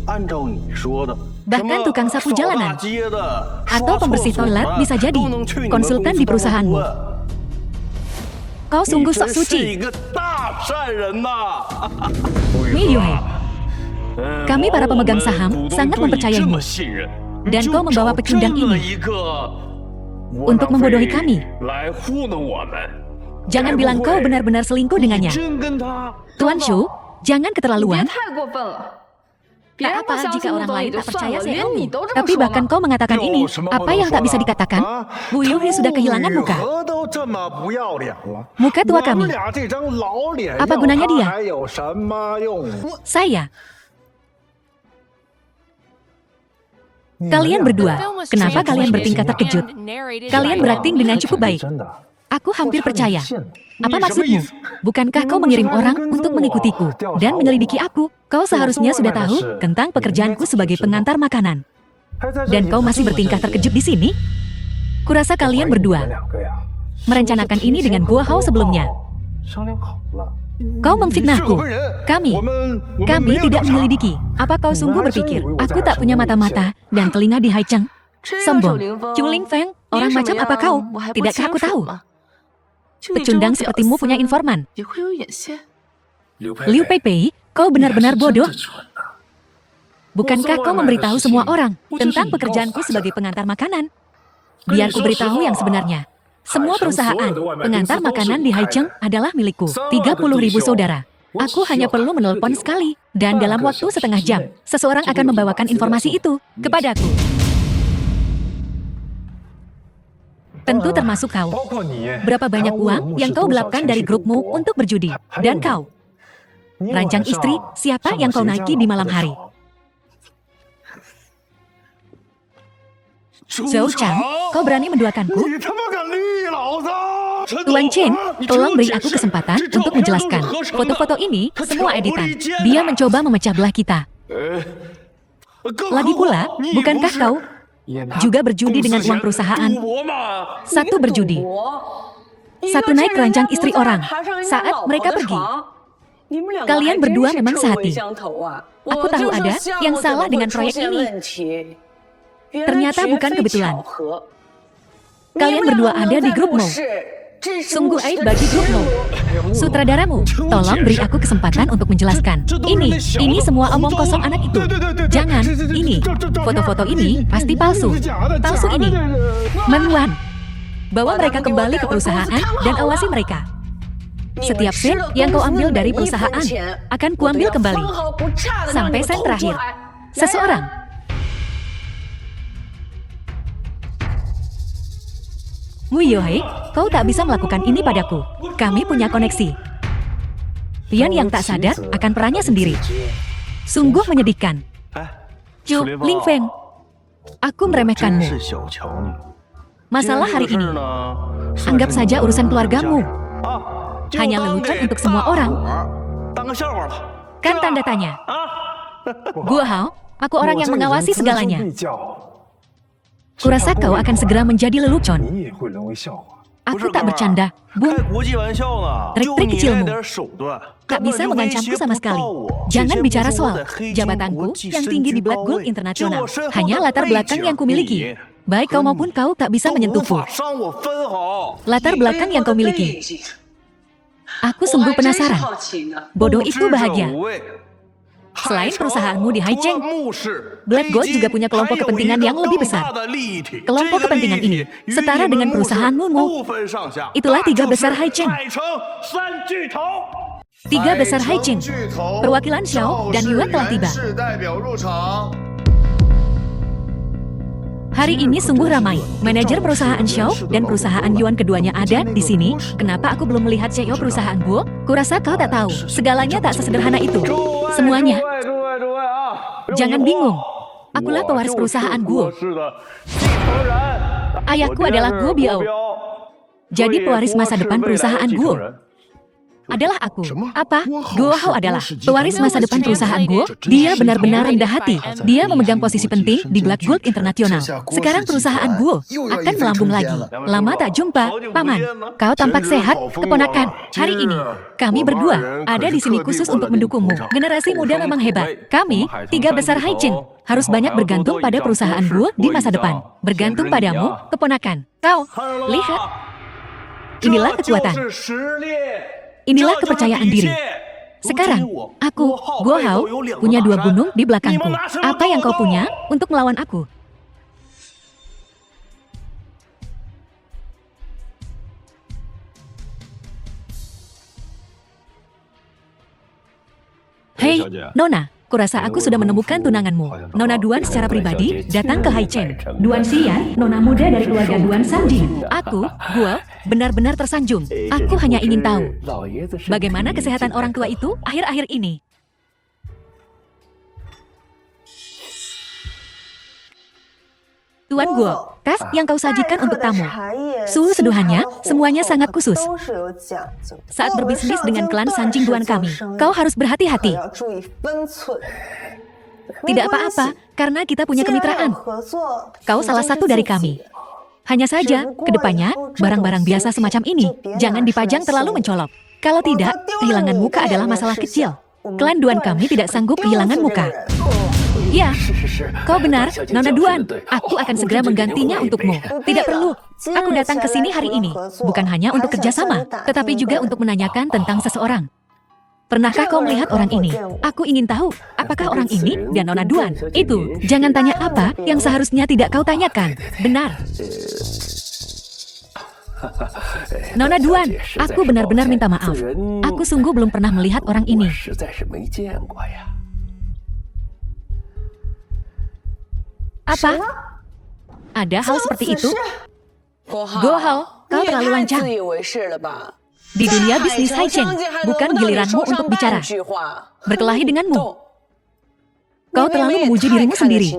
bahkan tukang sapu jalanan atau pembersih toilet bisa jadi konsultan di perusahaanmu. Kau sungguh sok suci. Muiyu, kami para pemegang saham sangat mempercayaimu. Dan kau membawa pecundang ini untuk membodohi kami. Jangan bilang kau benar-benar selingkuh dengannya. Tuan Shu, jangan keterlaluan. Tak apa jika orang lain tak percaya seelmu. Tapi bahkan kau mengatakan ini, apa yang tak bisa dikatakan? Bu Yuhi sudah kehilangan muka. Muka tua kami. Apa gunanya dia? Saya. Kalian berdua, kenapa kalian bertingkah terkejut? Kalian berakting dengan cukup baik. Aku hampir percaya. Apa maksudmu? Bukankah kau mengirim orang untuk mengikutiku dan menyelidiki aku? Kau seharusnya sudah tahu tentang pekerjaanku sebagai pengantar makanan. Dan kau masih bertingkah terkejut di sini? Kurasa kalian berdua merencanakan ini dengan Guo Hao sebelumnya. Kau memfitnahku. Kami tidak menyelidiki. Apa kau sungguh berpikir aku tak punya mata-mata dan telinga di Haicheng? Sombong. Qiu Lingfeng, orang macam apa kau? Tidakkah aku tahu? Pecundang sepertimu punya informan. Liu Peipei, kau benar-benar bodoh. Bukankah kau memberitahu semua orang tentang pekerjaanku sebagai pengantar makanan? Biar ku beritahu yang sebenarnya. Semua perusahaan pengantar makanan di Haicheng adalah milikku. 30.000 saudara. Aku hanya perlu menelpon sekali. Dan dalam waktu setengah jam, seseorang akan membawakan informasi itu kepadaku. Tentu termasuk kau. Berapa banyak uang yang kau gelapkan dari grupmu untuk berjudi? Dan kau? Rancang istri, siapa yang kau naiki di malam hari? Zhou Chang, kau berani menduakanku? Tuan Chen, tolong beri aku kesempatan untuk menjelaskan. Foto-foto ini semua editan. Dia mencoba memecah belah kita. Lagi pula, bukankah kau juga berjudi dengan uang perusahaan? Satu berjudi. Satu naik keranjang istri orang saat mereka pergi. Kalian berdua memang sehati. Aku tahu ada yang salah dengan proyek ini. Ternyata bukan kebetulan. Kalian berdua ada di grup Mo. Sungguh aib bagi grup Mo. Sutradaramu, tolong beri aku kesempatan untuk menjelaskan. Ini semua omong kosong anak itu. Jangan, ini. Foto-foto ini pasti palsu. Palsu ini. Menuan. Bawa mereka kembali ke perusahaan dan awasi mereka. Setiap sen yang kau ambil dari perusahaan akan kuambil kembali. Sampai sen terakhir. Seseorang. Muiyohei, kau tak bisa melakukan ini padaku. Kami punya koneksi. Pian yang tak sadar akan perannya sendiri. Sungguh menyedihkan. Qiu Lingfeng, aku meremehkanmu. Masalah hari ini, anggap saja urusan keluargamu. Hanya lelucon untuk semua orang. Kan tanda tanya. Guo Hao, aku orang yang mengawasi segalanya. Kurasa kau akan segera menjadi lelucon. Aku tak bercanda, Bung. Trik-trik kecilmu tak bisa mengancamku sama sekali. Jangan bicara soal jabatanku yang tinggi di Blood Gold Internasional. Hanya latar belakang yang kumiliki. Baik kau maupun kau tak bisa menyentuhku. Latar belakang yang kau miliki. Aku sungguh penasaran. Bodoh itu bahagia. Selain perusahaanmu di Haicheng, Black Gold juga punya kelompok kepentingan yang lebih besar. Kelompok kepentingan ini setara dengan perusahaanmu. Itulah 3 besar Haicheng. 3 besar Haicheng. Perwakilan Xiao dan Yuan telah tiba. Hari ini sungguh ramai. Manajer perusahaan Xiao dan perusahaan Yuan keduanya ada di sini. Kenapa aku belum melihat CEO perusahaan Guo? Kurasa kau tak tahu. Segalanya tak sesederhana itu. Semuanya. Jangan bingung. Akulah pewaris perusahaan Guo. Ayahku adalah Guo Biao. Jadi pewaris masa depan perusahaan Guo adalah aku. Apa? Guo Hao adalah pewaris masa depan perusahaan Guo. Dia benar-benar rendah hati. Dia memegang posisi penting di Black Gold International. Sekarang perusahaan Guo akan melambung lagi. Lama tak jumpa, Paman. Kau tampak sehat, keponakan. Hari ini, kami berdua ada di sini khusus untuk mendukungmu. Generasi muda memang hebat. Kami, 3 besar Haicheng, harus banyak bergantung pada perusahaan Guo di masa depan. Bergantung padamu, keponakan. Kau, lihat. Inilah kekuatan. Inilah kepercayaan diri. Sekarang, aku, Guo Hao, punya 2 gunung di belakangku. Apa yang kau punya untuk melawan aku? Hei, Nona. Kurasa aku sudah menemukan tunanganmu. Nona Duan secara pribadi datang ke Haicheng. Duan Xian, nona muda dari keluarga Duan Sanjing. Aku, Guo, benar-benar tersanjung. Aku hanya ingin tahu, bagaimana kesehatan orang tua itu akhir-akhir ini. Tuan Guo, tas yang kau sajikan untuk tamu. Suhu seduhannya, semuanya sangat khusus. Saat berbisnis dengan klan Sanjing Duan kami, kau harus berhati-hati. Tidak apa-apa, karena kita punya kemitraan. Kau salah satu dari kami. Hanya saja, kedepannya, barang-barang biasa semacam ini, jangan dipajang terlalu mencolok. Kalau tidak, kehilangan muka adalah masalah kecil. Klan Duan kami tidak sanggup kehilangan muka. Ya, kau benar, Nona Duan. Aku akan segera menggantinya untukmu. Tidak perlu. Aku datang ke sini hari ini, bukan hanya untuk kerjasama, tetapi juga untuk menanyakan tentang seseorang. Pernahkah kau melihat orang ini? Aku ingin tahu, apakah orang ini dan Nona Duan? Itu, jangan tanya apa yang seharusnya tidak kau tanyakan. Benar. Nona Duan, aku benar-benar minta maaf. Aku sungguh belum pernah melihat orang ini. Apa? Ada hal seperti itu? Guo Hao, kau terlalu lancang. Di dunia bisnis Haicheng, bukan giliranmu untuk bicara. Berkelahi denganmu. Kau terlalu memuji dirimu sendiri.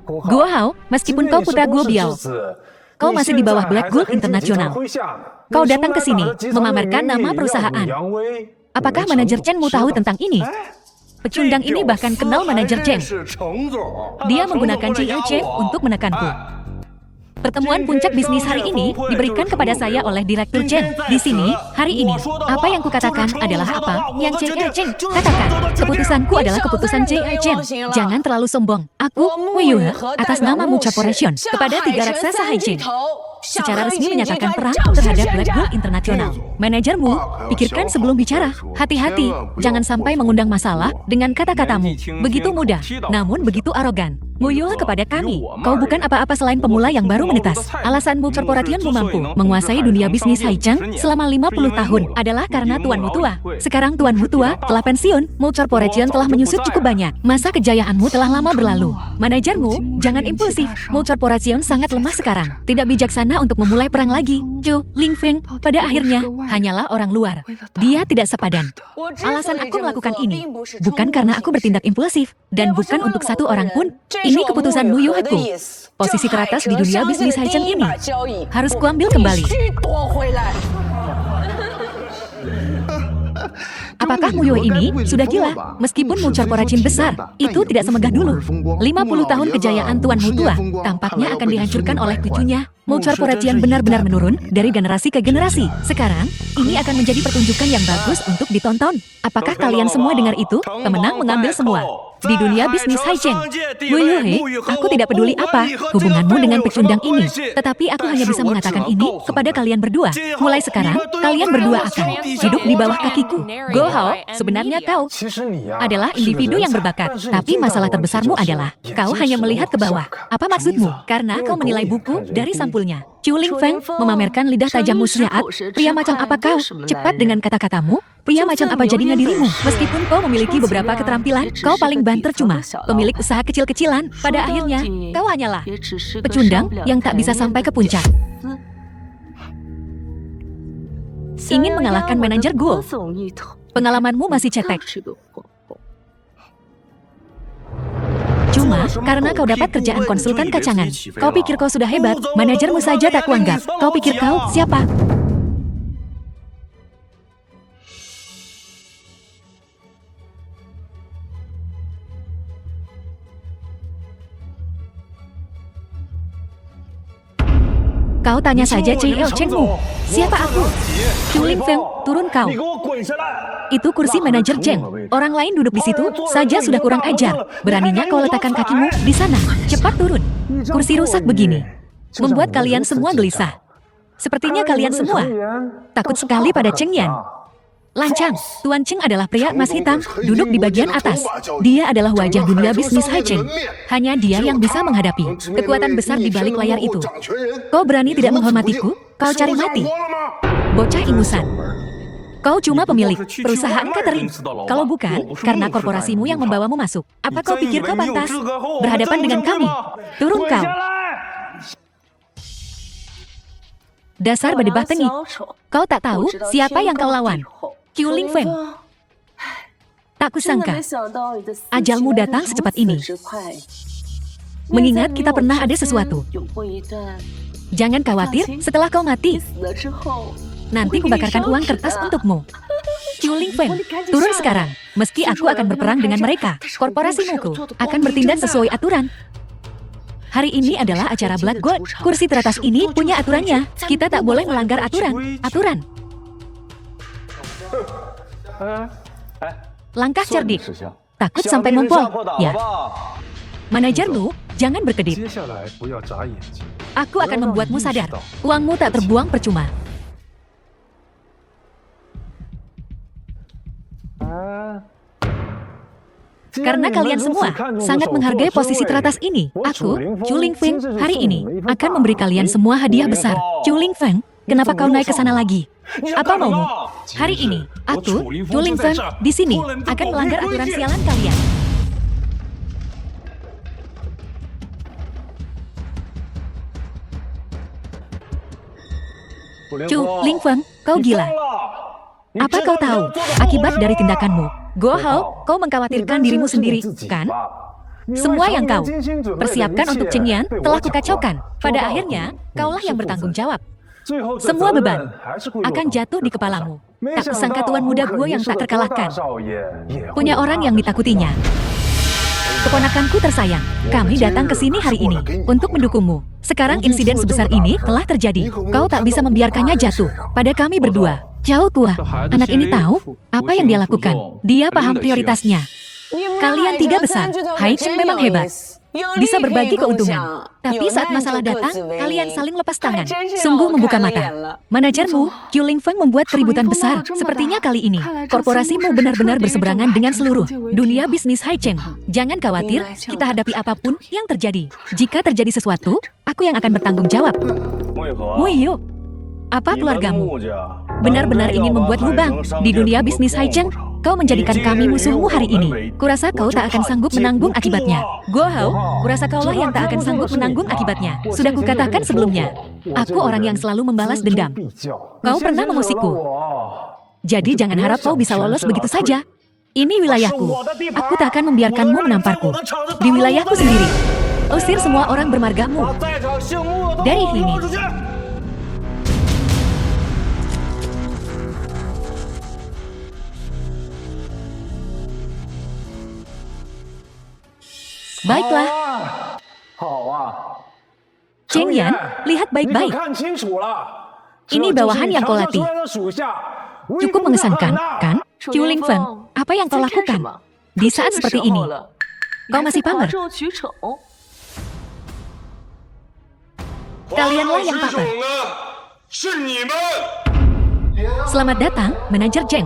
Guo Hao, meskipun kau putra Guo Biao, kau masih di bawah Black Gold International. Kau datang ke sini, memamerkan nama perusahaan. Apakah manajer Chen-mu tahu tentang ini? Pecundang ini bahkan kenal manajer Chen. Dia menggunakan Chen untuk menekanku. Pertemuan puncak bisnis hari ini diberikan kepada saya oleh Direktur Chen. Di sini, hari ini, apa yang kukatakan adalah apa yang Chen katakan. Keputusanku adalah keputusan Chen. Jangan terlalu sombong. Aku, Wei Yue, atas nama Mu Corporation, kepada 3 raksasa Haicheng, secara resmi menyatakan perang terhadap Black Gold International. Manajermu, pikirkan sebelum bicara. Hati-hati, jangan sampai mengundang masalah dengan kata-katamu. Begitu mudah, namun begitu arogan. Nguyul kepada kami, kau bukan apa-apa selain pemula yang baru menetas. Alasan Mu Corporation mampu menguasai dunia bisnis Haicheng selama 50 tahun adalah karena tuanmu tua. Sekarang tuanmu tua telah pensiun, Mu Corporation telah menyusut cukup banyak. Masa kejayaanmu telah lama berlalu. Manajermu, jangan impulsif. Mu Corporation sangat lemah sekarang. Tidak bijaksana untuk memulai perang lagi. Zhou Lingfeng, pada akhirnya, hanyalah orang luar. Dia tidak sepadan. Alasan aku melakukan ini, bukan karena aku bertindak impulsif, dan bukan untuk satu orang pun. Ini keputusan Mu Yuheku. Posisi teratas di dunia bisnis Haicheng ini harus kuambil kembali. Apakah Mu Yue ini sudah gila? Meskipun Mu Corporation besar, itu tidak semegah dulu. 50 tahun kejayaan Tuan Mu tua tampaknya akan dihancurkan oleh cucunya. Mu Corporation benar-benar menurun dari generasi ke generasi. Sekarang, ini akan menjadi pertunjukan yang bagus untuk ditonton. Apakah kalian semua dengar itu? Pemenang mengambil semua. di dunia bisnis Haicheng. Wuyuhe, aku tidak peduli apa hubunganmu dengan pecundang ini, tetapi aku hanya bisa mengatakan ini kepada kalian berdua. Mulai sekarang, kalian berdua akan hidup di bawah kakiku. Go Hao, sebenarnya kau adalah individu yang berbakat, tapi masalah terbesarmu adalah kau hanya melihat ke bawah. Apa maksudmu? Karena kau menilai buku dari sampulnya. Chu Lingfeng memamerkan lidah tajammu saat, pria macam apa kau? Cepat dengan kata-katamu, pria macam apa jadinya dirimu? Meskipun kau memiliki beberapa keterampilan, kau paling banter cuma pemilik usaha kecil-kecilan. Pada akhirnya, kau hanyalah pecundang yang tak bisa sampai ke puncak. Ingin mengalahkan manajer Guo. Pengalamanmu masih cetek. Cuma, karena kau dapat kerjaan konsultan kacangan, kau pikir kau sudah hebat, manajermu saja tak kuanggap. Kau pikir kau siapa? Kau tanya saja CEO Chengmu. Siapa aku? Chu Lingfeng, turun kau. Itu kursi manajer Cheng. Orang lain duduk di situ saja sudah kurang ajar. Beraninya kau letakkan kakimu di sana. Cepat turun. Kursi rusak begini membuat kalian semua gelisah. Sepertinya kalian semua takut sekali pada Cheng Yan. Lancang, Tuan Cheng adalah pria emas hitam, duduk di bagian atas. Dia adalah wajah dunia bisnis Haicheng. Hanya dia yang bisa menghadapi kekuatan besar di balik layar itu. Kau berani tidak menghormatiku? Kau cari mati. Bocah ingusan. Kau cuma pemilik perusahaan catering. Kalau bukan, karena korporasimu yang membawamu masuk. Apa kau pikir kau pantas berhadapan dengan kami? Turun kau. Dasar berdebah tengik. Kau tak tahu siapa yang kau lawan. Chu Lingfeng. Tak kusangka ajalmu datang secepat ini. Mengingat kita pernah ada sesuatu. Jangan khawatir, setelah kau mati, nanti kubakarkan uang kertas untukmu. Chu Lingfeng, turun sekarang. Meski aku akan berperang dengan mereka, korporasimuku akan bertindak sesuai aturan. Hari ini adalah acara Black Gold. Kursi teratas ini punya aturannya. Kita tak boleh melanggar aturan. Langkah cerdik. Takut sampai ngompol. Ya. Manajermu, jangan berkedip. Aku akan membuatmu sadar. Uangmu tak terbuang percuma. Karena kalian semua sangat menghargai posisi teratas ini, aku, Chu Lingfeng, hari ini akan memberi kalian semua hadiah besar. Chu Lingfeng, kenapa kau naik ke sana lagi? Apa maumu? Hari ini, aku, Chu Lingfeng, di sini akan melanggar aturan sialan kalian. Chu Lingfeng, kau gila. Apa kau tahu akibat dari tindakanmu? Go Hao, kau mengkhawatirkan dirimu sendiri, kan? Semua yang kau persiapkan untuk Cheng Yan telah kukacaukan. Pada akhirnya, kaulah yang bertanggung jawab. Semua beban akan jatuh di kepalamu. Tak kusangka tuan muda gue yang tak terkalahkan. Punya orang yang ditakutinya. Keponakanku tersayang, kami datang ke sini hari ini untuk mendukungmu. Sekarang insiden sebesar ini telah terjadi. Kau tak bisa membiarkannya jatuh pada kami berdua. Jauh tua, anak ini tahu apa yang dia lakukan. Dia paham prioritasnya. Kalian tiga besar, Haicheng memang hebat. Bisa berbagi keuntungan. Tapi saat masalah datang, kalian saling lepas tangan. Sungguh membuka mata. Manajermu, Chu Lingfeng membuat keributan besar. Sepertinya kali ini, korporasimu benar-benar berseberangan dengan seluruh dunia bisnis Haicheng. Jangan khawatir, kita hadapi apapun yang terjadi. Jika terjadi sesuatu, aku yang akan bertanggung jawab. Muiyu, apa keluargamu benar-benar ingin membuat lubang di dunia bisnis Haicheng? Kau menjadikan kami musuhmu hari ini. Kurasa kau tak akan sanggup menanggung akibatnya. Go Hao, kurasa kaulah yang tak akan sanggup menanggung akibatnya. Sudah kukatakan sebelumnya, aku orang yang selalu membalas dendam. Kau pernah mengusikku. Jadi jangan harap kau bisa lolos begitu saja. Ini wilayahku. Aku tak akan membiarkanmu menamparku. Di wilayahku sendiri. Usir semua orang bermargamu dari sini. Baiklah. Cheng Yan, lihat baik-baik. Ini bawahan yang kau latih. Cukup mengesankan, kan? Chu Lingfeng, apa yang kau lakukan? Di saat seperti ini, Kau masih pamer. Kalianlah yang pamer. Selamat datang, Manajer Zheng.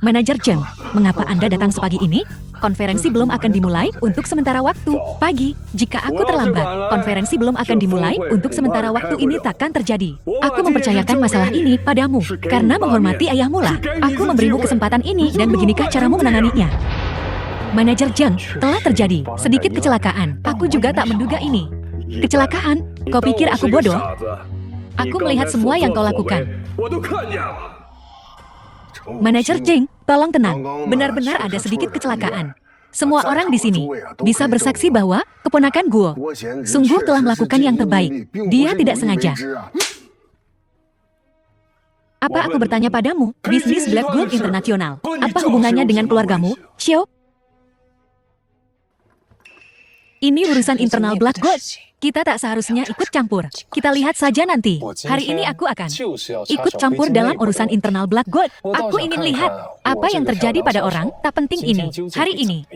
Manajer Zheng, mengapa Anda datang sepagi ini? Konferensi belum akan dimulai untuk sementara waktu. Pagi, jika aku terlambat, konferensi belum akan dimulai untuk sementara waktu ini takkan terjadi. Aku mempercayakan masalah ini padamu. Karena menghormati ayahmu lah, aku memberimu kesempatan ini dan beginikah caramu menanganinya. Manajer Zheng, telah terjadi sedikit kecelakaan. Aku juga tak menduga ini. Kecelakaan? Kau pikir aku bodoh? Aku melihat semua yang kau lakukan. Manajer Zheng, tolong tenang. Benar-benar ada sedikit kecelakaan. Semua orang di sini bisa bersaksi bahwa keponakan Guo sungguh telah melakukan yang terbaik. Dia tidak sengaja. Apa aku bertanya padamu? Bisnis Black Gold Internasional. Apa hubungannya dengan keluargamu, Xiao? Ini urusan internal Black Gold. Kita tak seharusnya ikut campur. Kita lihat saja nanti. Hari ini aku akan ikut campur dalam urusan internal Black Gold. Aku ingin lihat apa yang terjadi pada orang tak penting ini. Hari ini.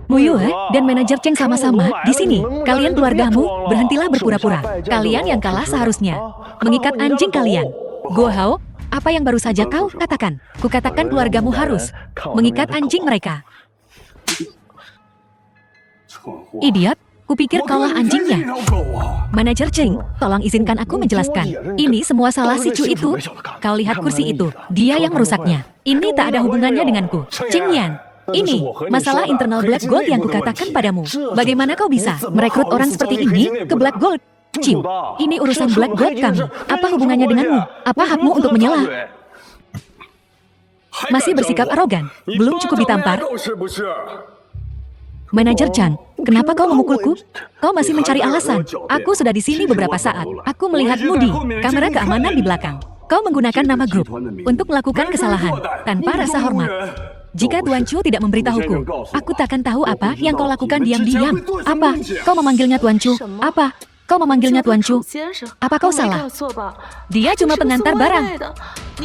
Mu Yue dan Manajer Zheng sama-sama di sini. Kalian keluargamu, berhentilah berpura-pura. Kalian yang kalah seharusnya mengikat anjing kalian. Guo Hao, apa yang baru saja kau katakan? Kukatakan keluargamu harus mengikat anjing mereka. Idiot. Kupikir kaulah anjingnya. Manajer Zheng, tolong izinkan aku menjelaskan. Ini semua salah si Chu itu. Kau lihat kursi itu, dia yang merusaknya. Ini tak ada hubungannya denganku. Cheng Yan, ini masalah internal Black Gold yang kukatakan padamu. Bagaimana kau bisa merekrut orang seperti ini ke Black Gold? Ciu, ini urusan Black Gold kami. Apa hubungannya denganmu? Apa hakmu untuk menyela? Masih bersikap arogan, belum cukup ditampar. Manajer Chan, kenapa kau memukulku? Kau masih mencari alasan. Aku sudah di sini beberapa saat. Aku melihatmu di kamera keamanan di belakang. Kau menggunakan nama grup untuk melakukan kesalahan tanpa rasa hormat. Jika Tuan Chu tidak memberitahuku, aku takkan tahu apa yang kau lakukan diam-diam. Apa? Kau memanggilnya Tuan Chu? Apa? Kau memanggilnya Tuan Chu? Apa kau salah? Dia cuma pengantar barang.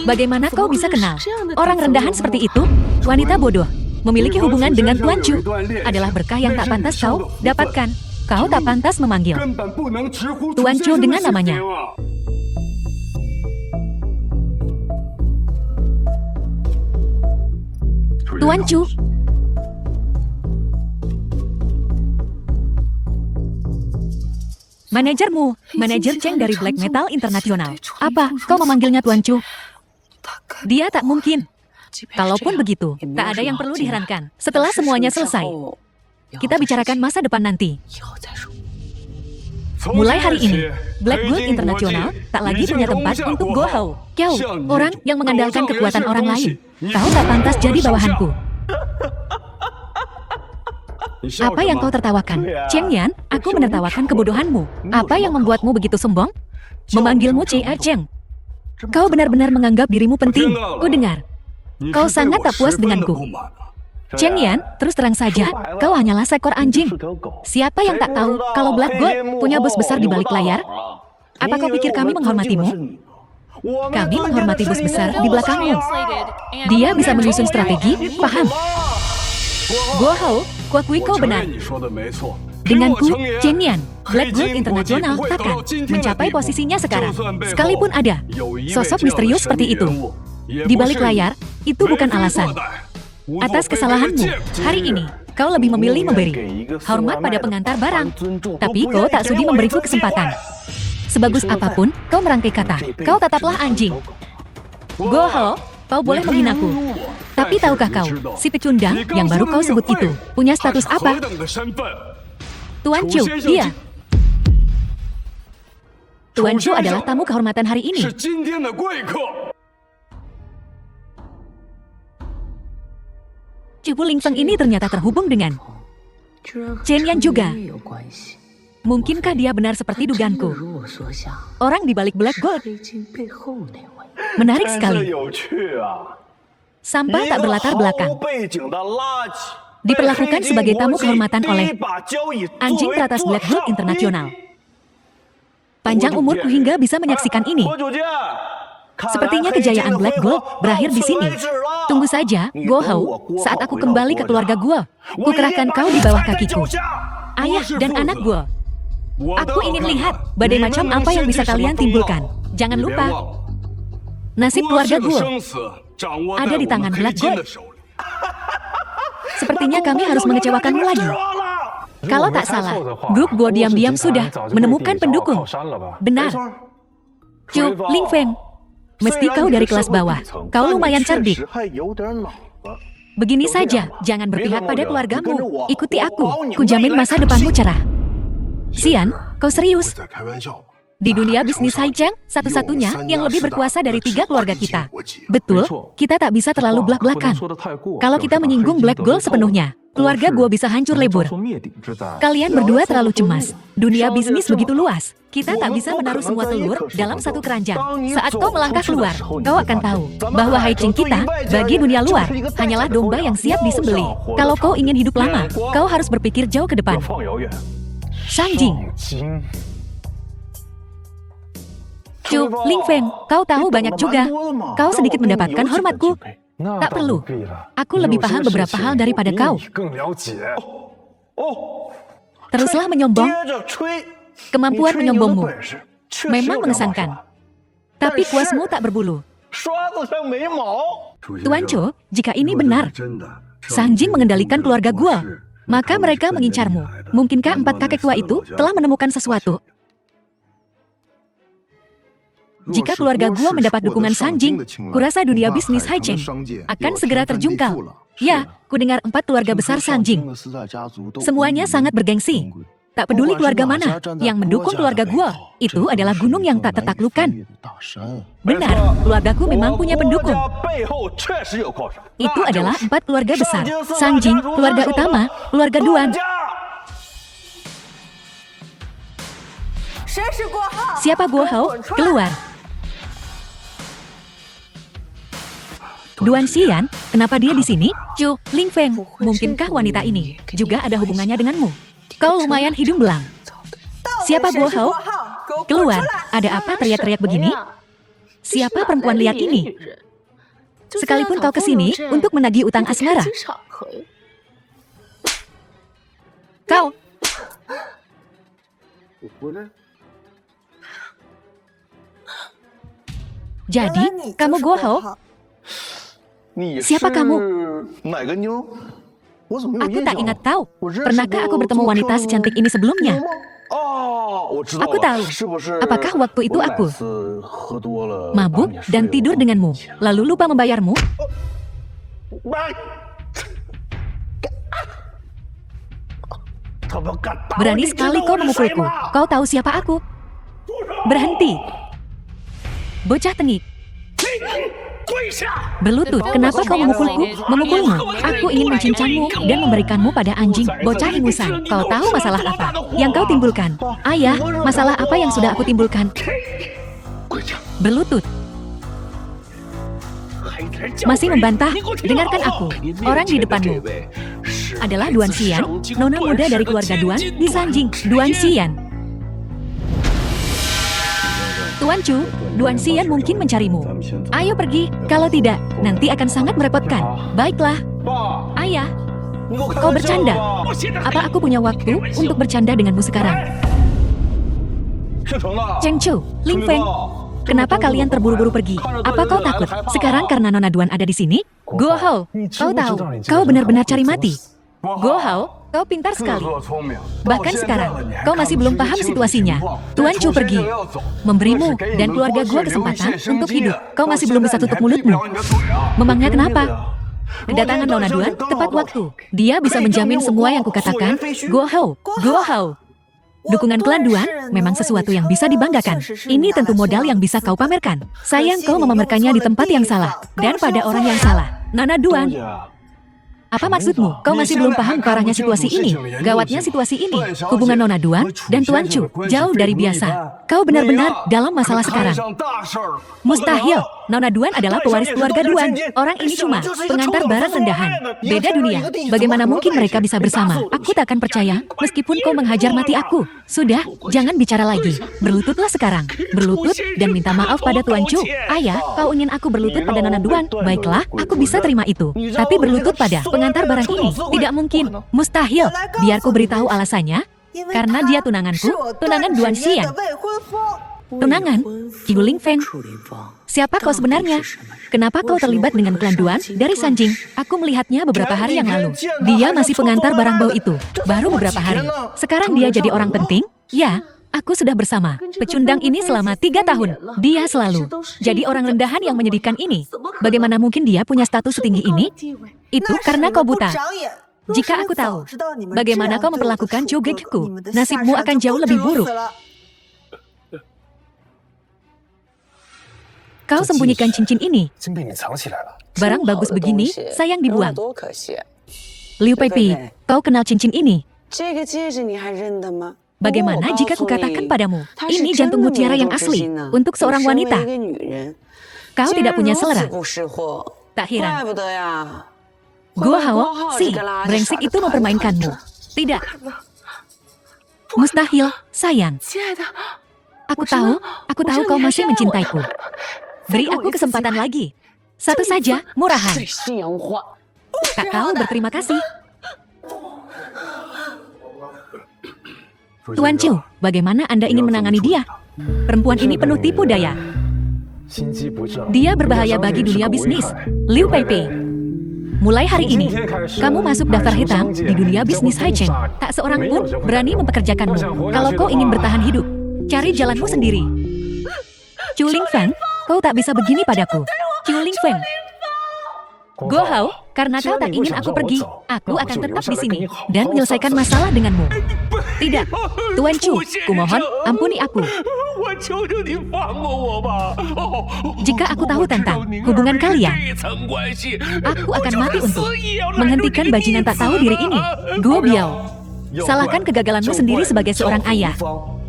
Bagaimana kau bisa kenal orang rendahan seperti itu? Wanita bodoh. Memiliki hubungan dengan Tuan Chu adalah berkah yang tak pantas kau dapatkan. Kau tak pantas memanggil Tuan Chu dengan namanya. Tuan Chu. Manajermu, Manajer Zheng dari Black Metal Internasional. Apa, kau memanggilnya Tuan Chu? Dia tak mungkin. Kalaupun begitu, tak ada yang perlu diherankan. Setelah semuanya selesai, kita bicarakan masa depan nanti. Mulai hari ini, Black Gold Internasional tak lagi punya tempat untuk Guo Hao. Kau, orang yang mengandalkan kekuatan orang lain. Kau tak pantas jadi bawahanku. Apa yang kau tertawakan? Cheng Yan, aku menertawakan kebodohanmu. Apa yang membuatmu begitu sombong? Memanggilmu Chia Zheng. Kau benar-benar menganggap dirimu penting. Ku dengar. Kau sangat tak puas denganku. Cheng Yan, terus terang saja, kau hanyalah seekor anjing. Siapa yang tak tahu kalau Black Gold punya bos besar di balik layar? Apa kau pikir kami menghormatimu? Kami menghormati bos besar di belakangmu. Dia bisa menyusun strategi, paham? Guo Hao, kuakui kau benar. Denganku, Cheng Yan, Black Gold Internasional takkan mencapai posisinya sekarang. Sekalipun ada sosok misterius seperti itu di balik layar, itu bukan alasan. Atas kesalahanmu, hari ini, kau lebih memilih memberi hormat pada pengantar barang. Tapi kau tak sudi memberiku kesempatan. Sebagus apapun, kau merangkai kata, kau tetaplah anjing. Guo Hao, kau boleh menghinaku. Tapi tahukah kau, si pecundang yang baru kau sebut itu, punya status apa? Tuan Chu, dia. Tuan Chu adalah tamu kehormatan hari ini. Cipu Lingfeng ini ternyata terhubung dengan Cheng Yan juga. Mungkinkah dia benar seperti dugaanku? Orang di balik Black Gold. Menarik sekali. Sampah tak berlatar belakang. Diperlakukan sebagai tamu kehormatan oleh anjing teratas Black Gold Internasional. Panjang umurku hingga bisa menyaksikan ini. Sepertinya kejayaan Black Gold berakhir di sini. Tunggu saja, Guo Hao. Saat aku kembali ke keluarga Guo, kukerahkan kau di bawah kakiku. Ayah dan anak Guo. Aku ingin lihat badai macam apa yang bisa kalian timbulkan. Jangan lupa, nasib keluarga Guo ada di tangan Black Gold. Sepertinya kami harus mengecewakanmu lagi. Kalau tak salah, grup Guo diam-diam sudah menemukan pendukung. Benar. Chu Lingfeng, mesti kau dari kelas bawah. Kau lumayan cerdik. Begini saja, jangan berpihak pada keluargamu. Ikuti aku, kujamin masa depanmu cerah. Xian, kau serius? Di dunia bisnis Haicheng, satu-satunya yang lebih berkuasa dari 3 keluarga kita. Betul, kita tak bisa terlalu belak-belakan. Kalau kita menyinggung Black Gold sepenuhnya, keluarga Guo bisa hancur lebur. Kalian berdua terlalu cemas. Dunia bisnis begitu luas. Kita tak bisa menaruh semua telur dalam satu keranjang. Saat kau melangkah keluar, kau akan tahu bahwa Haicheng kita bagi dunia luar hanyalah domba yang siap disembelih. Kalau kau ingin hidup lama, kau harus berpikir jauh ke depan. Sanjing. Chu Lingfeng, kau tahu banyak juga. Kau sedikit mendapatkan hormatku. Tak perlu. Aku lebih paham beberapa hal daripada kau. Teruslah menyombong. Kemampuan menyombongmu memang mengesankan. Tapi kuasmu tak berbulu. Tuan Chu, jika ini benar, Sanjing mengendalikan keluarga Guo, maka mereka mengincarmu. Mungkinkah 4 kakek tua itu telah menemukan sesuatu? Jika keluarga Guo mendapat dukungan Sanjing, kurasa dunia bisnis Haicheng akan segera terjungkal. Ya, kudengar 4 keluarga besar Sanjing. Semuanya sangat bergengsi. Tak peduli keluarga mana yang mendukung keluarga Guo, itu adalah gunung yang tak tertaklukkan. Benar, keluargaku memang punya pendukung. Itu adalah 4 keluarga besar. Sanjing, keluarga utama, keluarga Duan. Siapa Guo Hao? Keluar. Duan Xian, kenapa dia di sini? Chu Lingfeng, mungkinkah wanita ini juga ada hubungannya denganmu? Kau lumayan hidung belang. Siapa Guo Hao? Keluar. Ada apa teriak-teriak begini? Siapa perempuan liar ini? Sekalipun kau kesini untuk menagih utang asmara. Kau. Jadi, kamu Guo Hao? Siapa kamu? Aku tak ingat tahu. Pernahkah aku bertemu wanita secantik ini sebelumnya? Aku tahu. Apakah waktu itu aku mabuk dan tidur denganmu, lalu lupa membayarmu? Berani sekali kau memukulku. Kau tahu siapa aku? Berhenti. Bocah tengik. Berlutut, kenapa kau memukulku? Memukulmu? Aku ingin mencincangmu dan memberikanmu pada anjing. Bocah ingusan, kau tahu masalah apa yang kau timbulkan? Ayah, masalah apa yang sudah aku timbulkan? Berlutut. Masih membantah? Dengarkan aku. Orang di depanmu adalah Duan Xian, nona muda dari keluarga Duan di Sanjing. Duan Xian. Tuan Chu, Duan Xian mungkin mencarimu. Ayo pergi, kalau tidak, nanti akan sangat merepotkan. Baiklah. Ayah, kau bercanda. Apa aku punya waktu untuk bercanda denganmu sekarang? Cheng Chu, Lingfeng, kenapa kalian terburu-buru pergi? Apa kau takut sekarang karena Nona Duan ada di sini? Guo Hao, kau tahu, kau benar-benar cari mati. Guo Hao, kau pintar sekali. Bahkan sekarang, kau masih belum paham situasinya. Tuan Chu pergi, memberimu dan keluarga Guo kesempatan untuk hidup. Kau masih belum bisa tutup mulutmu. Memangnya kenapa? Kedatangan Nona Duan tepat waktu. Dia bisa menjamin semua yang kukatakan. Guo Hao, Guo Hao. Dukungan klan Duan memang sesuatu yang bisa dibanggakan. Ini tentu modal yang bisa kau pamerkan. Sayang kau memamerkannya di tempat yang salah dan pada orang yang salah. Nona Duan. Apa maksudmu? Kau masih belum paham parahnya situasi ini. Gawatnya situasi ini. Hubungan Nona Duan dan Tuan Chu jauh dari biasa. Kau benar-benar dalam masalah sekarang. Mustahil. Nona Duan adalah pewaris keluarga Duan. Orang ini cuma pengantar barang rendahan. Beda dunia. Bagaimana mungkin mereka bisa bersama? Aku tak akan percaya, meskipun kau menghajar mati aku. Sudah, jangan bicara lagi. Berlututlah sekarang. Berlutut dan minta maaf pada Tuan Chu. Ayah, kau ingin aku berlutut pada Nona Duan? Baiklah, aku bisa terima itu. Tapi berlutut pada pengantar barang ini? Tidak mungkin. Mustahil. Biar ku beritahu alasannya. Karena dia tunanganku, tunangan Duan Xian. Tunangan? Yu Feng. Siapa kau sebenarnya? Kenapa kau terlibat dengan klan Duan? Dari Sanjing, aku melihatnya beberapa hari yang lalu. Dia masih pengantar barang bau itu. Baru beberapa hari. Sekarang dia jadi orang penting? Ya, aku sudah bersama pecundang ini selama 3 tahun. Dia selalu jadi orang rendahan yang menyedihkan ini. Bagaimana mungkin dia punya status setinggi ini? Itu karena kau buta. Jika aku tahu bagaimana kau memperlakukan Jogekiku, nasibmu akan jauh lebih buruk. Kau sembunyikan cincin ini. Barang bagus begini, sayang dibuang. Liu Peipi, kau kenal cincin ini? Bagaimana jika kukatakan padamu, ini jantung mutiara yang asli, untuk seorang wanita. Kau tidak punya selera. Tak heran. Guo Hao, si brengsek itu mempermainkanmu. Tidak. Mustahil, sayang. Aku tahu kau masih mencintaiku. Beri aku kesempatan lagi. Satu saja, murahan. Tak kau berterima kasih. Tuan Chu, bagaimana Anda ingin menangani dia? Perempuan ini penuh tipu daya. Dia berbahaya bagi dunia bisnis. Liu Peipi, mulai hari ini, kamu masuk daftar hitam di dunia bisnis Haicheng. Tak seorang pun berani mempekerjakanmu. Kalau kau ingin bertahan hidup, cari jalanmu sendiri. Chu Lingfeng, kau tak bisa begini padaku. Chu Lingfeng. Guo Hao, karena kau tak ingin aku pergi, aku akan tetap di sini dan menyelesaikan masalah denganmu. Tidak, Tuan Chu, kumohon, ampuni aku. Jika aku tahu tentang hubungan kalian, aku akan mati untuk menghentikan bajingan tak tahu diri ini. Guo Biao, salahkan kegagalanmu sendiri sebagai seorang ayah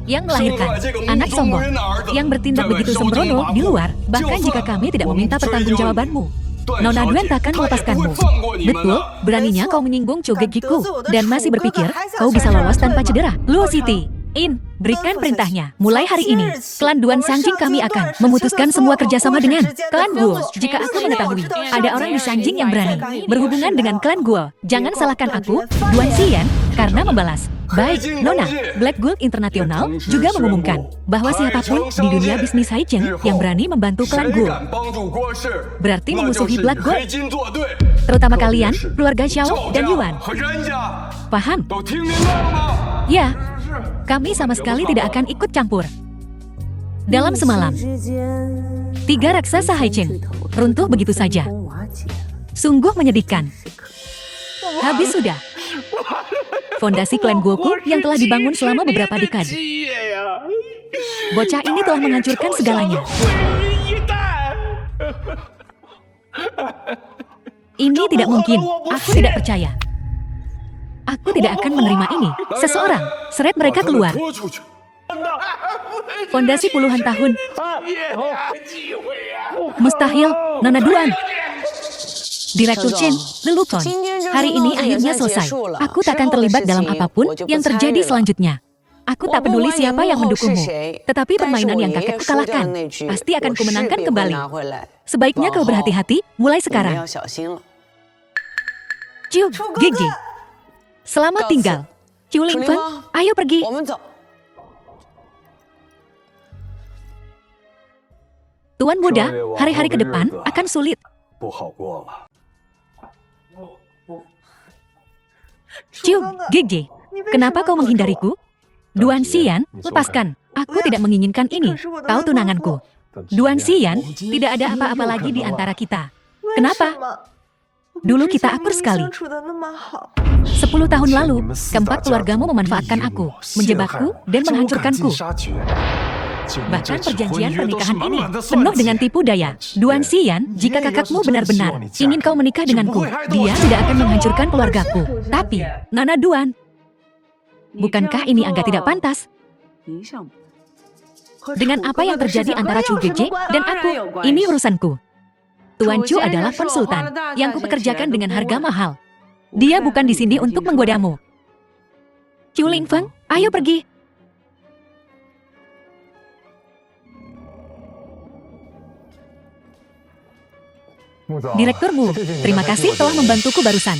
yang melahirkan anak sombong yang bertindak begitu sembrono di luar, bahkan jika kami tidak meminta pertanggungjawabanmu. Nona Duan takkan melepaskanmu. Betul, beraninya kau menyinggung Jogekiku dan masih berpikir kau bisa lolos tanpa cedera. Luo City, In, berikan perintahnya. Mulai hari ini, klan Duan Sanjing kami akan memutuskan semua kerjasama dengan klan Guo. Jika aku mengetahui ada orang di Sanjing yang berani berhubungan dengan klan Guo, jangan salahkan aku, Duan Xian, karena membalas. Baik, Nona, Black Gold International juga mengumumkan bahwa siapapun di dunia bisnis Haicheng yang berani membantu klan Guo berarti memusuhi Black Gold. Terutama kalian, keluarga Xiao dan Yuan. Paham? Ya, kami sama sekali tidak akan ikut campur. Dalam semalam, 3 raksasa Haicheng runtuh begitu saja. Sungguh menyedihkan. Habis sudah. Fondasi klan Guoku yang telah dibangun selama beberapa dekade. Bocah ini telah menghancurkan segalanya. Ini tidak mungkin. Aku tidak percaya. Aku tidak akan menerima ini. Seseorang, seret mereka keluar. Fondasi puluhan tahun. Mustahil, Nona Duan. Direktur Chen, Lelukon. Hari ini akhirnya selesai. Aku takkan terlibat dalam apapun yang terjadi selanjutnya. Aku tak peduli siapa yang mendukungmu. Tetapi permainan yang kakekku kalahkan, pasti akan kumenangkan kembali. Sebaiknya kau berhati-hati mulai sekarang. Ciu, Gigi. Selamat tinggal. Chu Lingfeng, ayo pergi. Tuan muda, hari-hari ke depan akan sulit. Ciu, Gigi, kenapa kau menghindariku? Duan Xian, lepaskan. Aku tidak menginginkan ini. Kau tunanganku. Duan Xian, tidak ada apa-apa lagi di antara kita. Kenapa? Dulu kita akur sekali. 10 tahun lalu, keempat keluargamu memanfaatkan aku, menjebakku, dan menghancurkanku. Bahkan perjanjian pernikahan ini penuh dengan tipu daya. Duan Xian, jika kakakmu benar-benar ingin kau menikah denganku, dia tidak akan menghancurkan keluargaku. Tapi, Nona Duan, bukankah ini agak tidak pantas? Dengan apa yang terjadi antara Chu Geje dan aku, ini urusanku. Tuan Chu adalah konsultan yang kupekerjakan dengan harga mahal. Dia bukan di sini untuk menggodamu. Chu Lingfeng, ayo pergi. Direktur Mu, terima kasih telah membantuku barusan.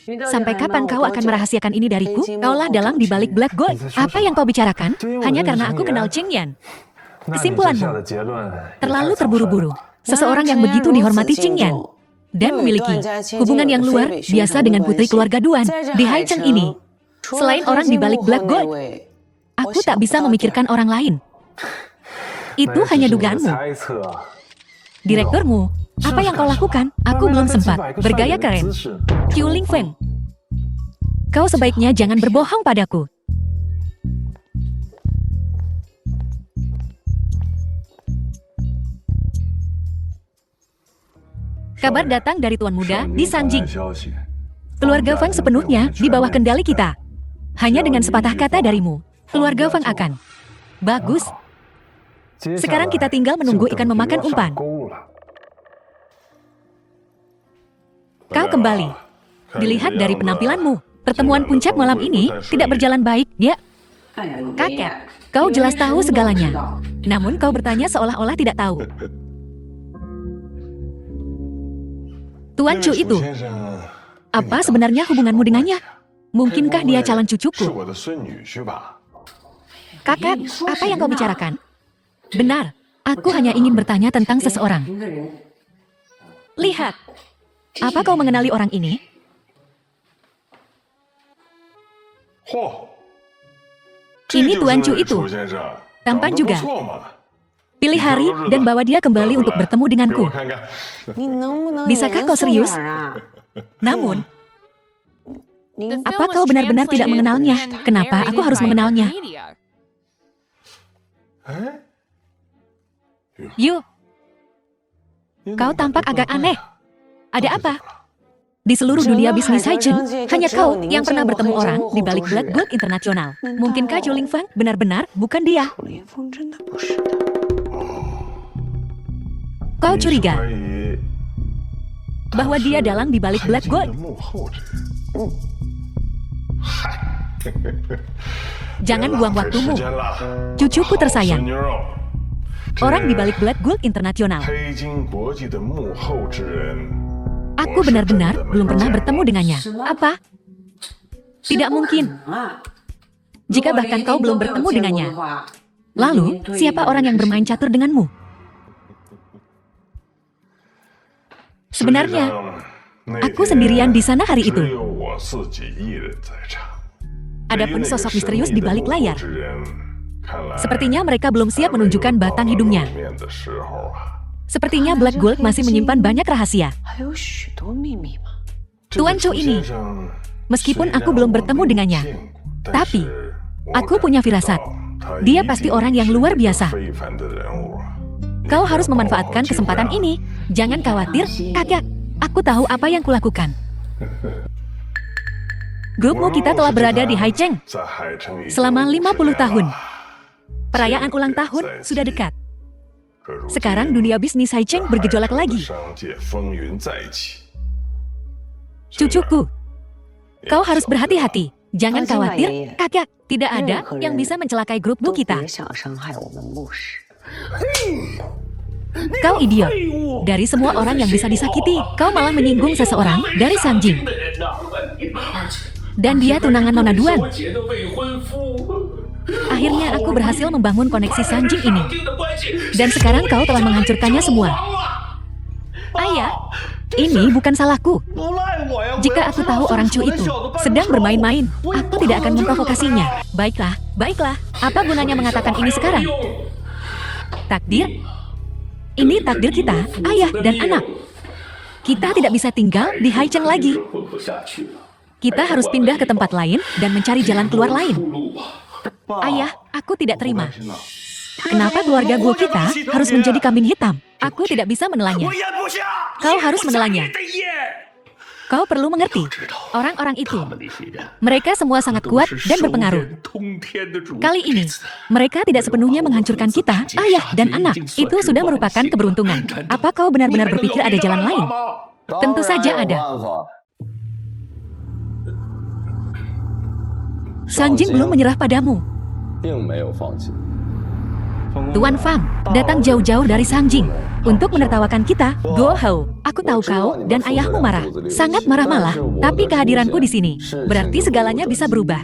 Sampai kapan kau akan merahasiakan ini dariku? Kaulah dalang di balik Black Gold. Apa yang kau bicarakan? Hanya karena aku kenal Cheng Yan. Kesimpulanmu, terlalu terburu-buru. Seseorang yang begitu dihormati Cheng Yan dan memiliki hubungan yang luar biasa dengan putri keluarga Duan di Haicheng ini. Selain orang di balik Black Gold, aku tak bisa memikirkan orang lain. Itu hanya dugaanmu. Direkturmu, apa yang kau lakukan? Aku belum sempat bergaya keren. Chu Lingfeng, kau sebaiknya jangan berbohong padaku. Kabar datang dari Tuan Muda di Sanjing. Keluarga Fang sepenuhnya di bawah kendali kita. Hanya dengan sepatah kata darimu, keluarga Fang akan. Bagus. Sekarang kita tinggal menunggu ikan memakan umpan. Kau kembali. Dilihat dari penampilanmu, pertemuan puncak malam ini tidak berjalan baik, ya? Kakek, kau jelas tahu segalanya. Namun kau bertanya seolah-olah tidak tahu. Tuan Chu itu, apa sebenarnya hubunganmu dengannya? Mungkinkah dia calon cucuku? Kakek, apa yang kau bicarakan? Benar, aku hanya ingin bertanya tentang seseorang. Lihat, apa kau mengenali orang ini? Ini Tuan Chu itu. Tampan juga. Pilih hari dan bawa dia kembali untuk bertemu denganku. Bisakah kau serius? Namun, apa kau benar-benar tidak mengenalnya? Kenapa aku harus mengenalnya? Yu, kau tampak agak aneh. Ada apa? Di seluruh dunia bisnis Haicheng, hanya kau yang pernah bertemu orang di balik Black Gold Internasional. Mungkinkah Chu Lingfeng benar-benar bukan dia? Kau curiga bahwa dia dalang di balik Black Gold? Jangan buang waktumu. Cucuku tersayang. Orang di balik Black Gold Internasional. Aku benar-benar belum pernah bertemu dengannya. Apa? Tidak mungkin. Jika bahkan kau belum bertemu dengannya. Lalu, siapa orang yang bermain catur denganmu? Sebenarnya, aku sendirian di sana hari itu. Adapun sosok misterius di balik layar. Sepertinya mereka belum siap menunjukkan batang hidungnya. Sepertinya Black Gold masih menyimpan banyak rahasia. Tuan Chu ini, meskipun aku belum bertemu dengannya, tapi aku punya firasat. Dia pasti orang yang luar biasa. Kau harus memanfaatkan kesempatan ini. Jangan khawatir, kakak. Aku tahu apa yang kulakukan. Grupmu kita telah berada di Haicheng selama 50 tahun. Perayaan ulang tahun sudah dekat. Sekarang dunia bisnis Haicheng bergejolak lagi. Cucuku, kau harus berhati-hati. Jangan khawatir, kakak. Tidak ada yang bisa mencelakai grupmu kita. Kau idiot. Dari semua orang yang bisa disakiti, kau malah menyinggung seseorang dari Sanjing. Dan dia tunangan Nona Duan. Akhirnya aku berhasil membangun koneksi Sanjing ini. Dan sekarang kau telah menghancurkannya semua. Ayah, ini bukan salahku. Jika aku tahu orang Chu itu sedang bermain-main, aku tidak akan memprovokasinya. Baiklah, baiklah. Apa gunanya mengatakan ini sekarang? Takdir? Ini takdir kita, ayah dan anak. Kita tidak bisa tinggal di Haicheng lagi. Kita harus pindah ke tempat lain dan mencari jalan keluar lain. Ayah, aku tidak terima. Kenapa keluarga gua kita harus menjadi kambing hitam? Aku tidak bisa menelannya. Kau harus menelannya. Kau perlu mengerti, orang-orang itu, mereka semua sangat kuat dan berpengaruh. Kali ini, mereka tidak sepenuhnya menghancurkan kita, ayah dan anak. Itu sudah merupakan keberuntungan. Apa kau benar-benar berpikir ada jalan lain? Tentu saja ada. Sanjing belum menyerah padamu. Tuan Fang datang jauh-jauh dari Sanjing untuk menertawakan kita. Go Hou, aku tahu kau dan ayahmu marah, sangat marah malah. Tapi kehadiranku di sini berarti segalanya bisa berubah.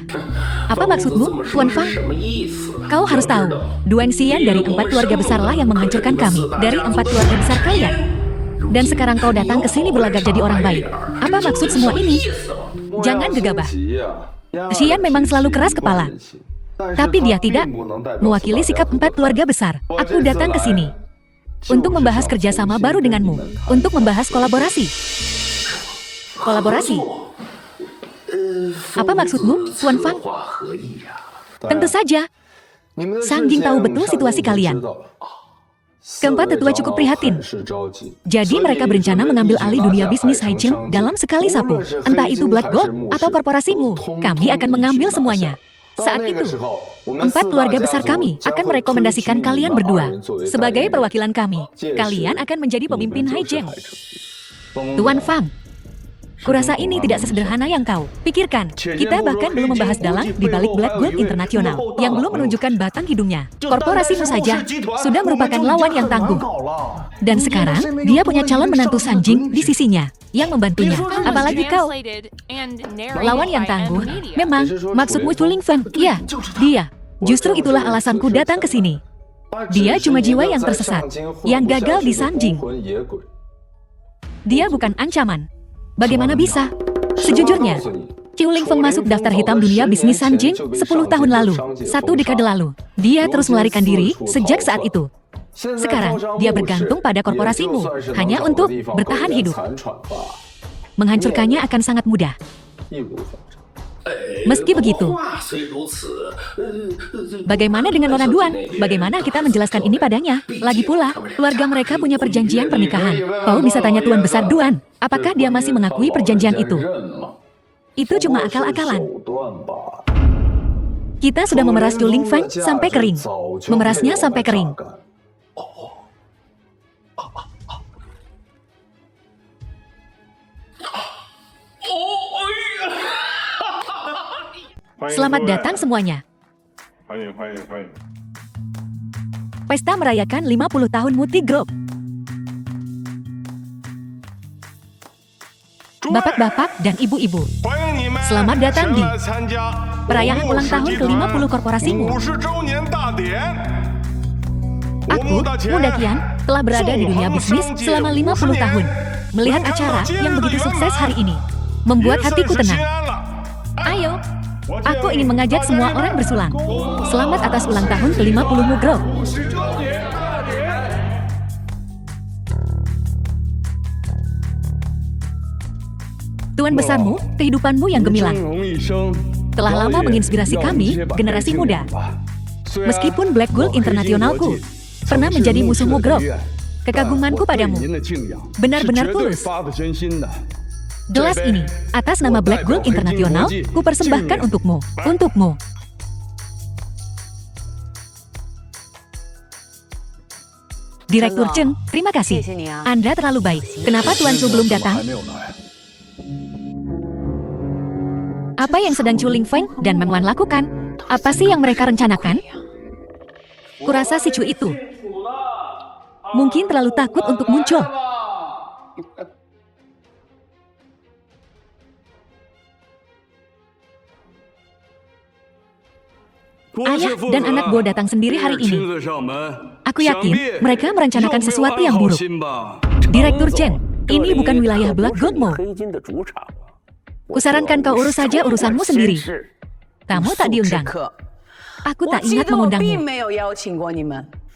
Apa maksudmu, Tuan Fang? Kau harus tahu, Duan Xian dari 4 keluarga besarlah yang menghancurkan kami, dari 4 keluarga besar kalian. Dan sekarang kau datang ke sini berlagak jadi orang baik. Apa maksud semua ini? Jangan gegabah. Xian memang selalu keras kepala. Tapi dia tidak mewakili sikap 4 keluarga besar. Aku datang ke sini untuk membahas kerjasama baru denganmu, untuk membahas kolaborasi. Kolaborasi? Apa maksudmu, Tuan Fang? Tentu saja. Sanjing tahu betul situasi kalian. Keempat tetua cukup prihatin. Jadi mereka berencana mengambil alih dunia bisnis Haijin dalam sekali sapu. Entah itu Black Gold atau korporasimu, kami akan mengambil semuanya. Saat itu, 4 keluarga besar kami akan merekomendasikan kalian berdua sebagai perwakilan kami. Kalian akan menjadi pemimpin Haijin. Tuan Fang, kurasa ini tidak sesederhana yang kau pikirkan. Kita bahkan belum membahas dalang di balik Black Gold Internasional yang belum menunjukkan batang hidungnya. Korporasimu saja sudah merupakan lawan yang tangguh. Dan sekarang, dia punya calon menantu Sanjing di sisinya yang membantunya. Apalagi kau, lawan yang tangguh. Memang, maksudmu Chuling Feng? Iya, dia. Justru itulah alasanku datang ke sini. Dia cuma jiwa yang tersesat, yang gagal di Sanjing. Dia bukan ancaman. Bagaimana bisa? Sejujurnya, Chuling Feng masuk daftar hitam dunia bisnis Sanjing 10 tahun lalu, 1 dekade lalu. Dia terus melarikan diri sejak saat itu. Sekarang, dia bergantung pada korporasimu hanya untuk bertahan hidup. Menghancurkannya akan sangat mudah. Meski begitu, bagaimana dengan Nona Duan? Bagaimana kita menjelaskan ini padanya? Lagi pula, keluarga mereka punya perjanjian pernikahan. Kau bisa tanya Tuan Besar Duan, apakah dia masih mengakui perjanjian itu? Itu cuma akal-akalan. Kita sudah memeras Chuling Feng sampai kering. Memerasnya sampai kering. Selamat datang semuanya. Pesta merayakan 50 tahun Muti Group. Bapak-bapak dan ibu-ibu, selamat datang di perayaan ulang tahun ke-50 korporasimu. Aku, Muda Qian, telah berada di dunia bisnis selama 50 tahun. Melihat acara yang begitu sukses hari ini, membuat hatiku tenang. Ayo, aku ingin mengajak semua orang bersulang. Selamat atas ulang tahun ke-50 Group. Tuan besarmu, kehidupanmu yang gemilang telah lama menginspirasi kami, generasi muda. Meskipun Black Gold Internasionalku pernah menjadi musuhmu Group, kekagumanku padamu benar-benar tulus. Gelas ini, atas nama Black Gold Internasional, ku persembahkan untukmu. Untukmu. Direktur Cheng, terima kasih. Anda terlalu baik. Kenapa Tuan Su belum datang? Apa yang sedang Chuling Feng dan Meng Wan lakukan? Apa sih yang mereka rencanakan? Kurasa si Chu itu mungkin terlalu takut untuk muncul. Ayah dan anak Bo datang sendiri hari ini. Aku yakin mereka merencanakan sesuatu yang buruk. Direktur Chen, ini bukan wilayah Black Gold-mu. Kusarankan kau urus saja urusanmu sendiri. Kamu tak diundang. Aku tak ingat mengundangmu.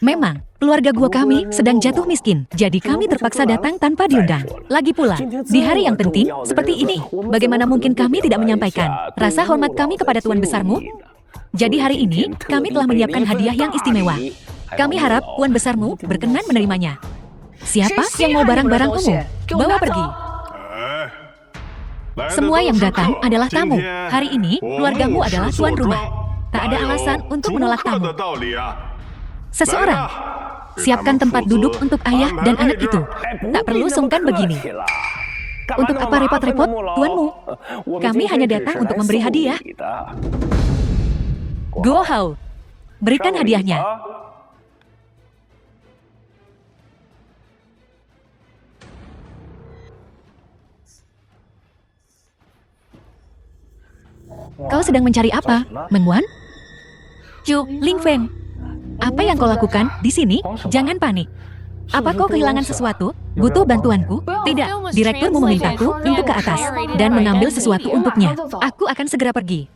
Memang, keluarga gua kami sedang jatuh miskin, jadi kami terpaksa datang tanpa diundang. Lagi pula, di hari yang penting seperti ini, bagaimana mungkin kami tidak menyampaikan rasa hormat kami kepada Tuan Besarmu? Jadi hari ini, kami telah menyiapkan hadiah yang istimewa. Kami harap Tuan Besarmu berkenan menerimanya. Siapa yang mau barang-barang umum? Bawa pergi. Semua yang datang adalah tamu. Hari ini, keluargamu adalah tuan rumah. Tak ada alasan untuk menolak tamu. Seseorang, siapkan tempat duduk untuk ayah dan anak itu. Tak perlu sungkan begini. Untuk apa repot-repot, tuanmu? Kami hanya datang untuk memberi hadiah. Guo Hao, berikan hadiahnya. Kau sedang mencari apa, Meng Wan? Zhu Lingfeng, apa yang kau lakukan di sini? Jangan panik. Apa kau kehilangan sesuatu? Butuh bantuanku? Tidak, direkturmu memintaku untuk ke atas dan mengambil sesuatu untuknya. Aku akan segera pergi.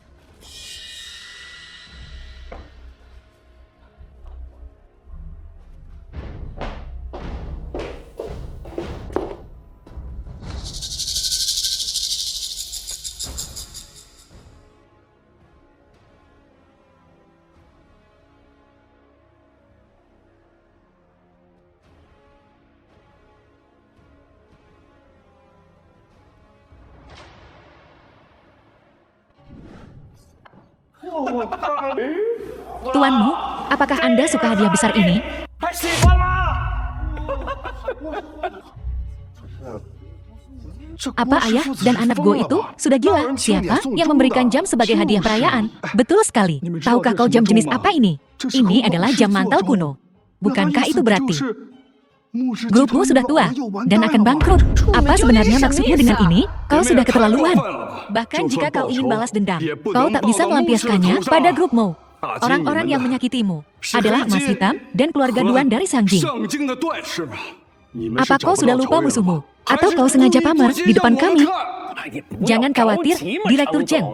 Tuanmu, apakah Anda suka hadiah besar ini? Apa ayah dan anak Go itu sudah gila? Siapa yang memberikan jam sebagai hadiah perayaan? Betul sekali. Tahukah kau jam jenis apa ini? Ini adalah jam mantel kuno. Bukankah itu berarti grupmu sudah tua dan akan bangkrut? Apa sebenarnya maksudmu dengan ini? Kau sudah keterlaluan. Bahkan jika kau ingin balas dendam, kau tak bisa melampiaskannya pada grupmu. Orang-orang yang menyakitimu adalah emas hitam dan keluarga Duan dari Sangjing. Apa kau sudah lupa musuhmu? Atau kau sengaja pamer di depan kami? Jangan khawatir, Direktur Zheng.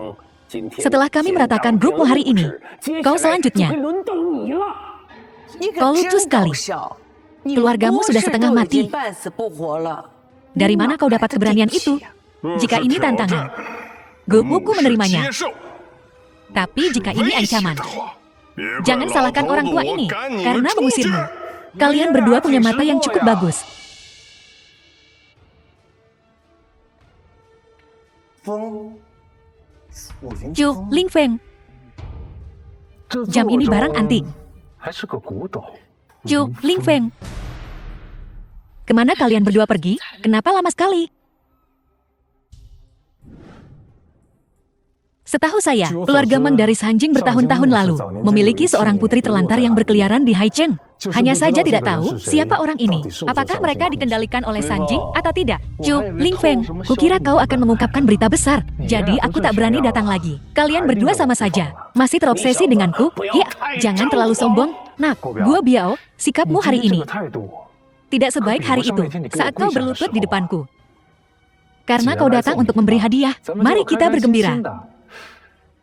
Setelah kami meratakan grupmu hari ini, kau selanjutnya. Kau lucu sekali. Keluargamu sudah setengah mati. Dari mana kau dapat keberanian itu? Jika ini tantangan, grupku menerimanya. Tapi jika ini ancaman, jangan salahkan orang tua ini karena mengusirmu. Kalian berdua punya mata yang cukup bagus. Zhu Lingfeng, jam ini barang antik. Zhu Lingfeng, kemana kalian berdua pergi? Kenapa lama sekali? Setahu saya, keluarga Meng dari Sanjing bertahun-tahun lalu memiliki seorang putri terlantar yang berkeliaran di Haicheng. Hanya saja tidak tahu siapa orang ini. Apakah mereka dikendalikan oleh Sanjing atau tidak? Zhu Lingfeng, kukira kau akan mengungkapkan berita besar. Jadi aku tak berani datang lagi. Kalian berdua sama saja. Masih terobsesi denganku? Ya, jangan terlalu sombong. Nak, Guo Biao, sikapmu hari ini tidak sebaik hari itu saat kau berlutut di depanku. Karena kau datang untuk memberi hadiah, mari kita bergembira.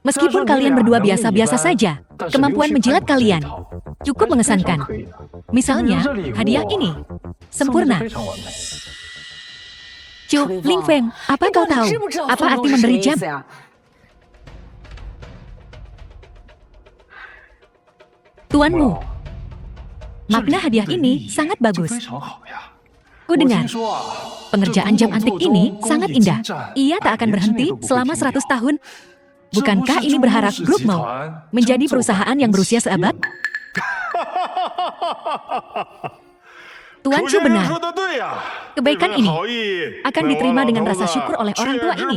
Meskipun kalian berdua biasa-biasa saja, kemampuan menjilat kalian cukup mengesankan. Misalnya, hadiah ini sempurna. Zhu Lingfeng, apa kau tahu apa arti memberi jam? Tuanmu, makna hadiah ini sangat bagus. Ku dengar, pengerjaan jam antik ini sangat indah. Ia tak akan berhenti selama 100 tahun. Bukankah ini berharap grupmu menjadi perusahaan yang berusia seabad? Tuan Chu benar. Kebaikan ini akan diterima dengan rasa syukur oleh orang tua ini.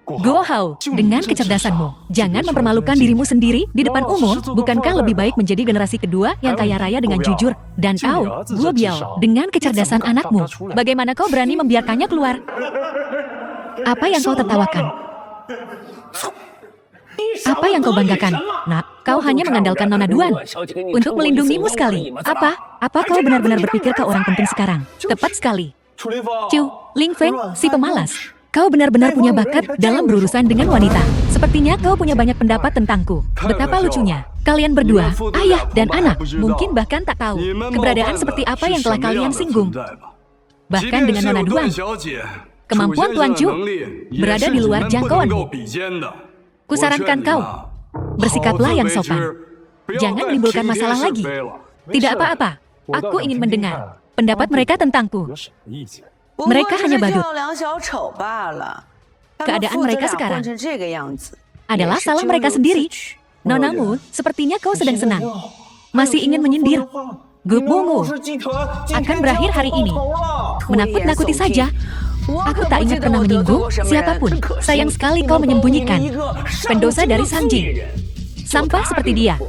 Guo Hao, dengan kecerdasanmu, jangan mempermalukan dirimu sendiri di depan umum. Bukankah lebih baik menjadi generasi kedua yang kaya raya dengan jujur? Dan kau, Guo Biao, dengan kecerdasan anakmu, bagaimana kau berani membiarkannya keluar? Apa yang kau tertawakan? Apa yang kau banggakan? Nak, kau hanya mengandalkan Nona Duan untuk melindungimu sekali. Apa kau benar-benar berpikir kau orang penting sekarang? Tepat sekali. Zhu Lingfeng, si pemalas. Kau benar-benar punya bakat dalam berurusan dengan wanita. Sepertinya kau punya banyak pendapat tentangku. Betapa lucunya. Kalian berdua, ayah dan anak, mungkin bahkan tak tahu keberadaan seperti apa yang telah kalian singgung. Bahkan dengan Nona Duan, kemampuan Tuan Chu berada di luar jangkauanmu. Kusarankan kau, bersikaplah yang sopan. Jangan menimbulkan masalah lagi. Tidak apa-apa, aku ingin mendengar pendapat mereka tentangku. Mereka hanya badut. Keadaan mereka sekarang adalah salah mereka sendiri. Nonamu, sepertinya kau sedang senang. Masih ingin menyindir. Grup Momo akan berakhir hari ini. Menakut-nakuti saja. Aku tak ingat pernah menyinggung siapapun. Sayang sekali kau menyembunyikan pendosa dari Sanjing. Sampah seperti dia.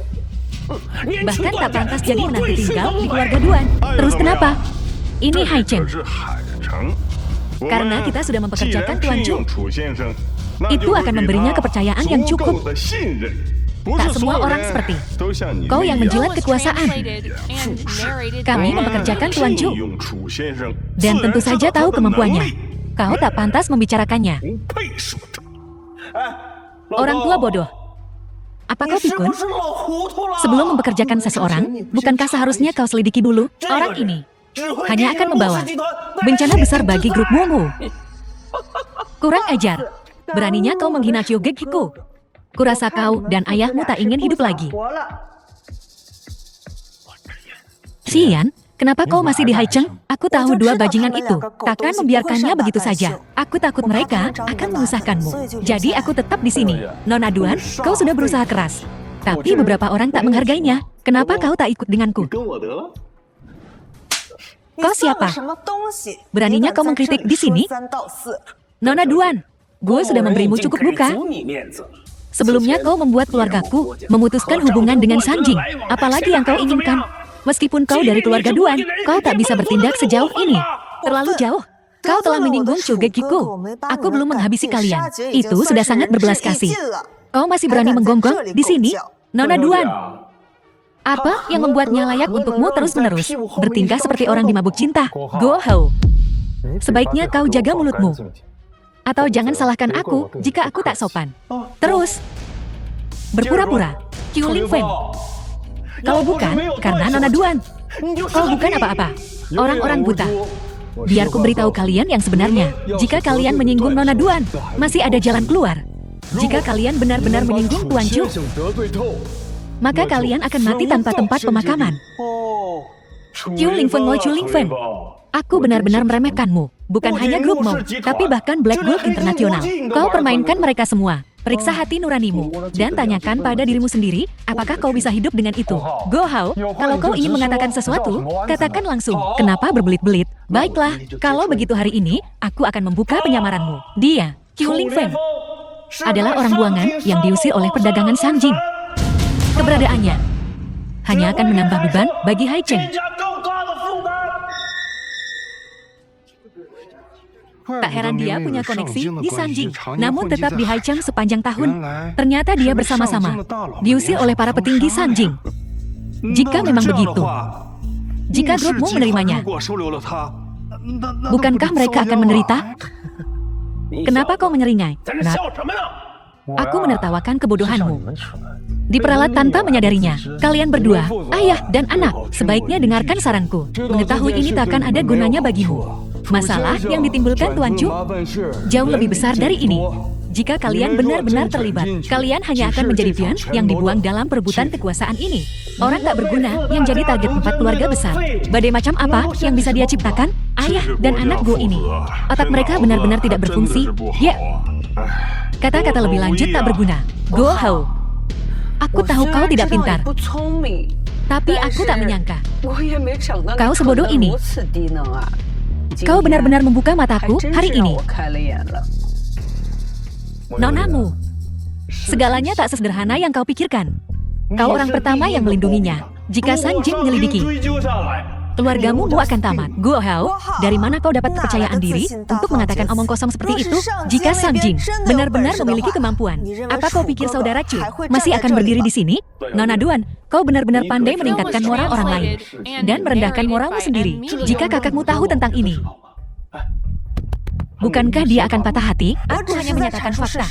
Bahkan tak pantas jadi menantu tinggal di keluarga Duan. Terus kenapa? Ini Hai Cheng. Karena kita sudah mempekerjakan Tuan Chu. Itu akan memberinya kepercayaan yang cukup. Tak semua orang seperti kau yang menjilat kekuasaan. Kami mempekerjakan Tuan Chu. Dan tentu saja tahu kemampuannya. Kau tak pantas membicarakannya. Orang tua bodoh. Apa kau pikun? Sebelum mempekerjakan seseorang, bukankah seharusnya kau selidiki dulu? Orang ini hanya akan membawa bencana besar bagi grup Momo. Kurang ajar. Beraninya kau menghina Kyogekiko. Kurasa kau dan ayahmu tak ingin hidup lagi. Sian, kenapa kau masih di Haicheng? Aku tahu dua bajingan itu takkan membiarkannya begitu saja. Aku takut mereka akan mengusahakanmu. Jadi aku tetap di sini. Nona Duan, kau sudah berusaha keras. Tapi beberapa orang tak menghargainya. Kenapa kau tak ikut denganku? Kau siapa? Beraninya kau mengkritik di sini? Nona Duan, gue sudah memberimu cukup muka. Sebelumnya kau membuat keluargaku memutuskan hubungan dengan Sanjing. Apalagi yang kau inginkan? Meskipun kau dari keluarga Duan, kau tak bisa bertindak sejauh ini. Terlalu jauh. Kau telah menyinggung Kyogekiko. Aku belum menghabisi kalian. Itu sudah sangat berbelas kasih. Kau masih berani menggonggong di sini? Nona Duan. Apa yang membuatnya layak untukmu terus-menerus bertingkah seperti orang dimabuk cinta? Go Hao. Sebaiknya kau jaga mulutmu. Atau jangan salahkan aku jika aku tak sopan. Terus, berpura-pura, Qiu Lingfen. Kalau bukan, karena Nona Duan. Kau bukan apa-apa. Orang-orang buta. Biar ku beritahu kalian yang sebenarnya. Jika kalian menyinggung Nona Duan, masih ada jalan keluar. Jika kalian benar-benar menyinggung Tuan Chu, maka kalian akan mati tanpa tempat pemakaman. Qiu Lingfen Mo Qiu Lingfen. Aku benar-benar meremehkanmu. Bukan hanya grup Mo, tapi bahkan Black Gold Internasional. Kau permainkan mereka semua. Periksa hati nuranimu. Dan tanyakan pada dirimu sendiri, apakah kau bisa hidup dengan itu? Go Hao, kalau kau ingin mengatakan sesuatu, katakan langsung. Kenapa berbelit-belit? Baiklah, kalau begitu hari ini, aku akan membuka penyamaranmu. Dia, Qiu Lingfen, adalah orang buangan yang diusir oleh perdagangan Sanjing. Keberadaannya hanya akan menambah beban bagi Haicheng. Tak heran dia punya koneksi di Sanjing, namun tetap di Haicheng sepanjang tahun. Ternyata dia bersama-sama diusir oleh para petinggi Sanjing. Jika memang begitu, jika grupmu menerimanya, bukankah mereka akan menderita? Kenapa kau menyeringai? Nat, aku menertawakan kebodohanmu. Diperalat tanpa menyadarinya. Kalian berdua, ayah dan anak, sebaiknya dengarkan saranku. Mengetahui ini takkan ada gunanya bagimu. Masalah yang ditimbulkan Tuan Chu jauh lebih besar dari ini. Jika kalian benar-benar terlibat, kalian hanya akan menjadi pion yang dibuang dalam perebutan kekuasaan ini. Orang tak berguna yang jadi target 4 keluarga besar. Badai macam apa yang bisa dia ciptakan? Ayah dan anak Go ini. Otak mereka benar-benar tidak berfungsi. Ya, kata-kata lebih lanjut tak berguna. Go Hao. Aku tahu kau tidak pintar. Tapi aku tak menyangka kau sebodoh ini. Kau benar-benar membuka mataku hari ini. Nonamu, segalanya tak sesederhana yang kau pikirkan. Kau orang pertama yang melindunginya. Jika Sanjing menyelidiki, keluargamu akan tamat. Go Hao, dari mana kau dapat kepercayaan diri untuk mengatakan omong kosong seperti itu? Jika Sanjing benar-benar memiliki kemampuan, apa kau pikir saudara Chu masih akan berdiri di sini? Nona Duan, kau benar-benar pandai meningkatkan moral orang lain dan merendahkan moralmu sendiri. Jika kakakmu tahu tentang ini, bukankah dia akan patah hati? Aku hanya menyatakan fakta.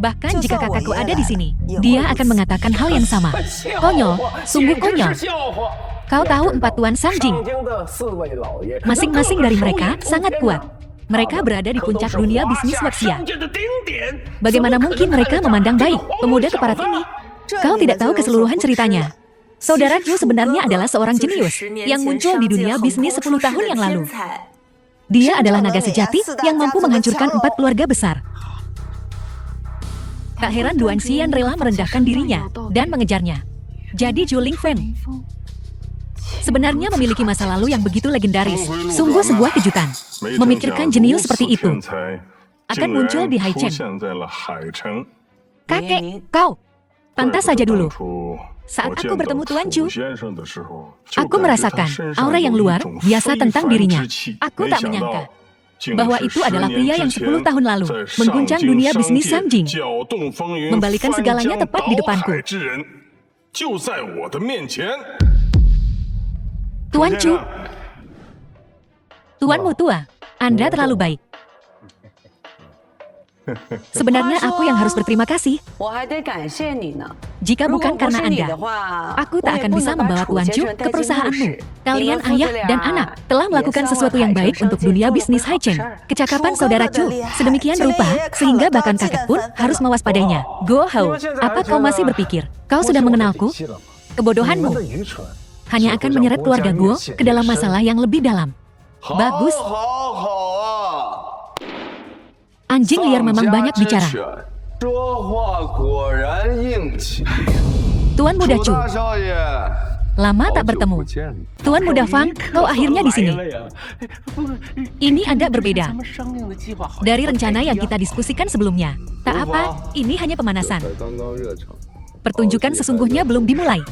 Bahkan jika kakakku ada di sini, dia akan mengatakan hal yang sama. Konyol, sungguh konyol. Kau tahu 4 tuan Sanjing. Masing-masing dari mereka sangat kuat. Mereka berada di puncak dunia bisnis Waxia. Bagaimana mungkin mereka memandang baik pemuda keparat ini? Kau tidak tahu keseluruhan ceritanya. Saudara Chu sebenarnya adalah seorang jenius yang muncul di dunia bisnis 10 tahun yang lalu. Dia adalah naga sejati yang mampu menghancurkan 4 keluarga besar. Tak heran Duan Xian rela merendahkan dirinya dan mengejarnya. Jadi Zhu Lingfeng sebenarnya memiliki masa lalu yang begitu legendaris. Sungguh sebuah kejutan. Memikirkan jenius seperti itu akan muncul di Haichen. Kakek, kau pantas saja dulu. Saat aku bertemu Tuan Chu, aku merasakan aura yang luar biasa tentang dirinya. Aku tak menyangka bahwa itu adalah pria yang 10 tahun lalu mengguncang dunia bisnis Sanjing, membalikan segalanya tepat di depanku. Tuan Chu, Tuanmu tua, Anda terlalu baik. Sebenarnya aku yang harus berterima kasih. Jika bukan karena Anda, aku tak akan bisa membawa Tuan Chu ke perusahaanmu. Kalian ayah dan anak telah melakukan sesuatu yang baik untuk dunia bisnis Haichen. Kecakapan saudara Chu sedemikian rupa sehingga bahkan kakek pun harus mewaspadainya. Go Hao, apa kau masih berpikir kau sudah mengenalku? Kebodohanmu hanya akan menyeret keluarga Guo ke dalam masalah yang lebih dalam. Bagus. Anjing liar memang banyak bicara. Tuan Muda Chu, lama tak bertemu. Tuan Muda Fang, kau akhirnya di sini. Ini agak berbeda dari rencana yang kita diskusikan sebelumnya. Tak apa, ini hanya pemanasan. Pertunjukan sesungguhnya belum dimulai.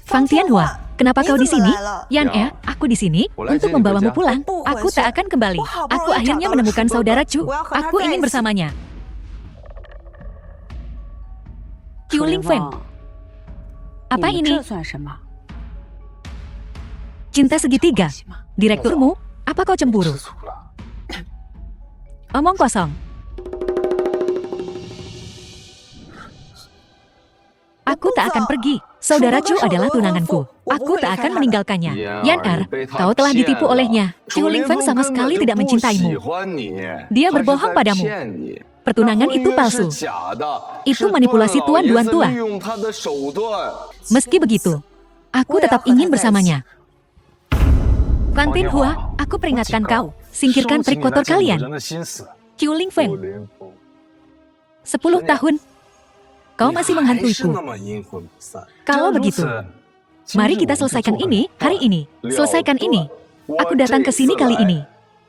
Fang Tianhua, kenapa kau di sini? Yan aku di sini untuk membawamu pulang. Aku tak akan kembali. Aku akhirnya menemukan saudara Chu. Aku ingin bersamanya. Qiu Lingfeng, apa ini? Cinta segitiga. Direkturmu, apa kau cemburu? Omong kosong. Aku tak akan pergi. Saudara Chu adalah tunanganku. Aku tak akan meninggalkannya. Yan kau telah ditipu olehnya. Qiu Lingfeng sama sekali tidak mencintaimu. Dia berbohong padamu. Pertunangan itu palsu. Itu manipulasi Tuan Duan tua. Meski begitu, aku tetap ingin bersamanya. Fan Tianhua, aku peringatkan kau. Singkirkan trik kotor kalian. Qiu Lingfeng, 10 tahun. Kau masih menghantuiku. Kalau begitu, mari kita selesaikan ini hari ini. Selesaikan ini. Aku datang ke sini kali ini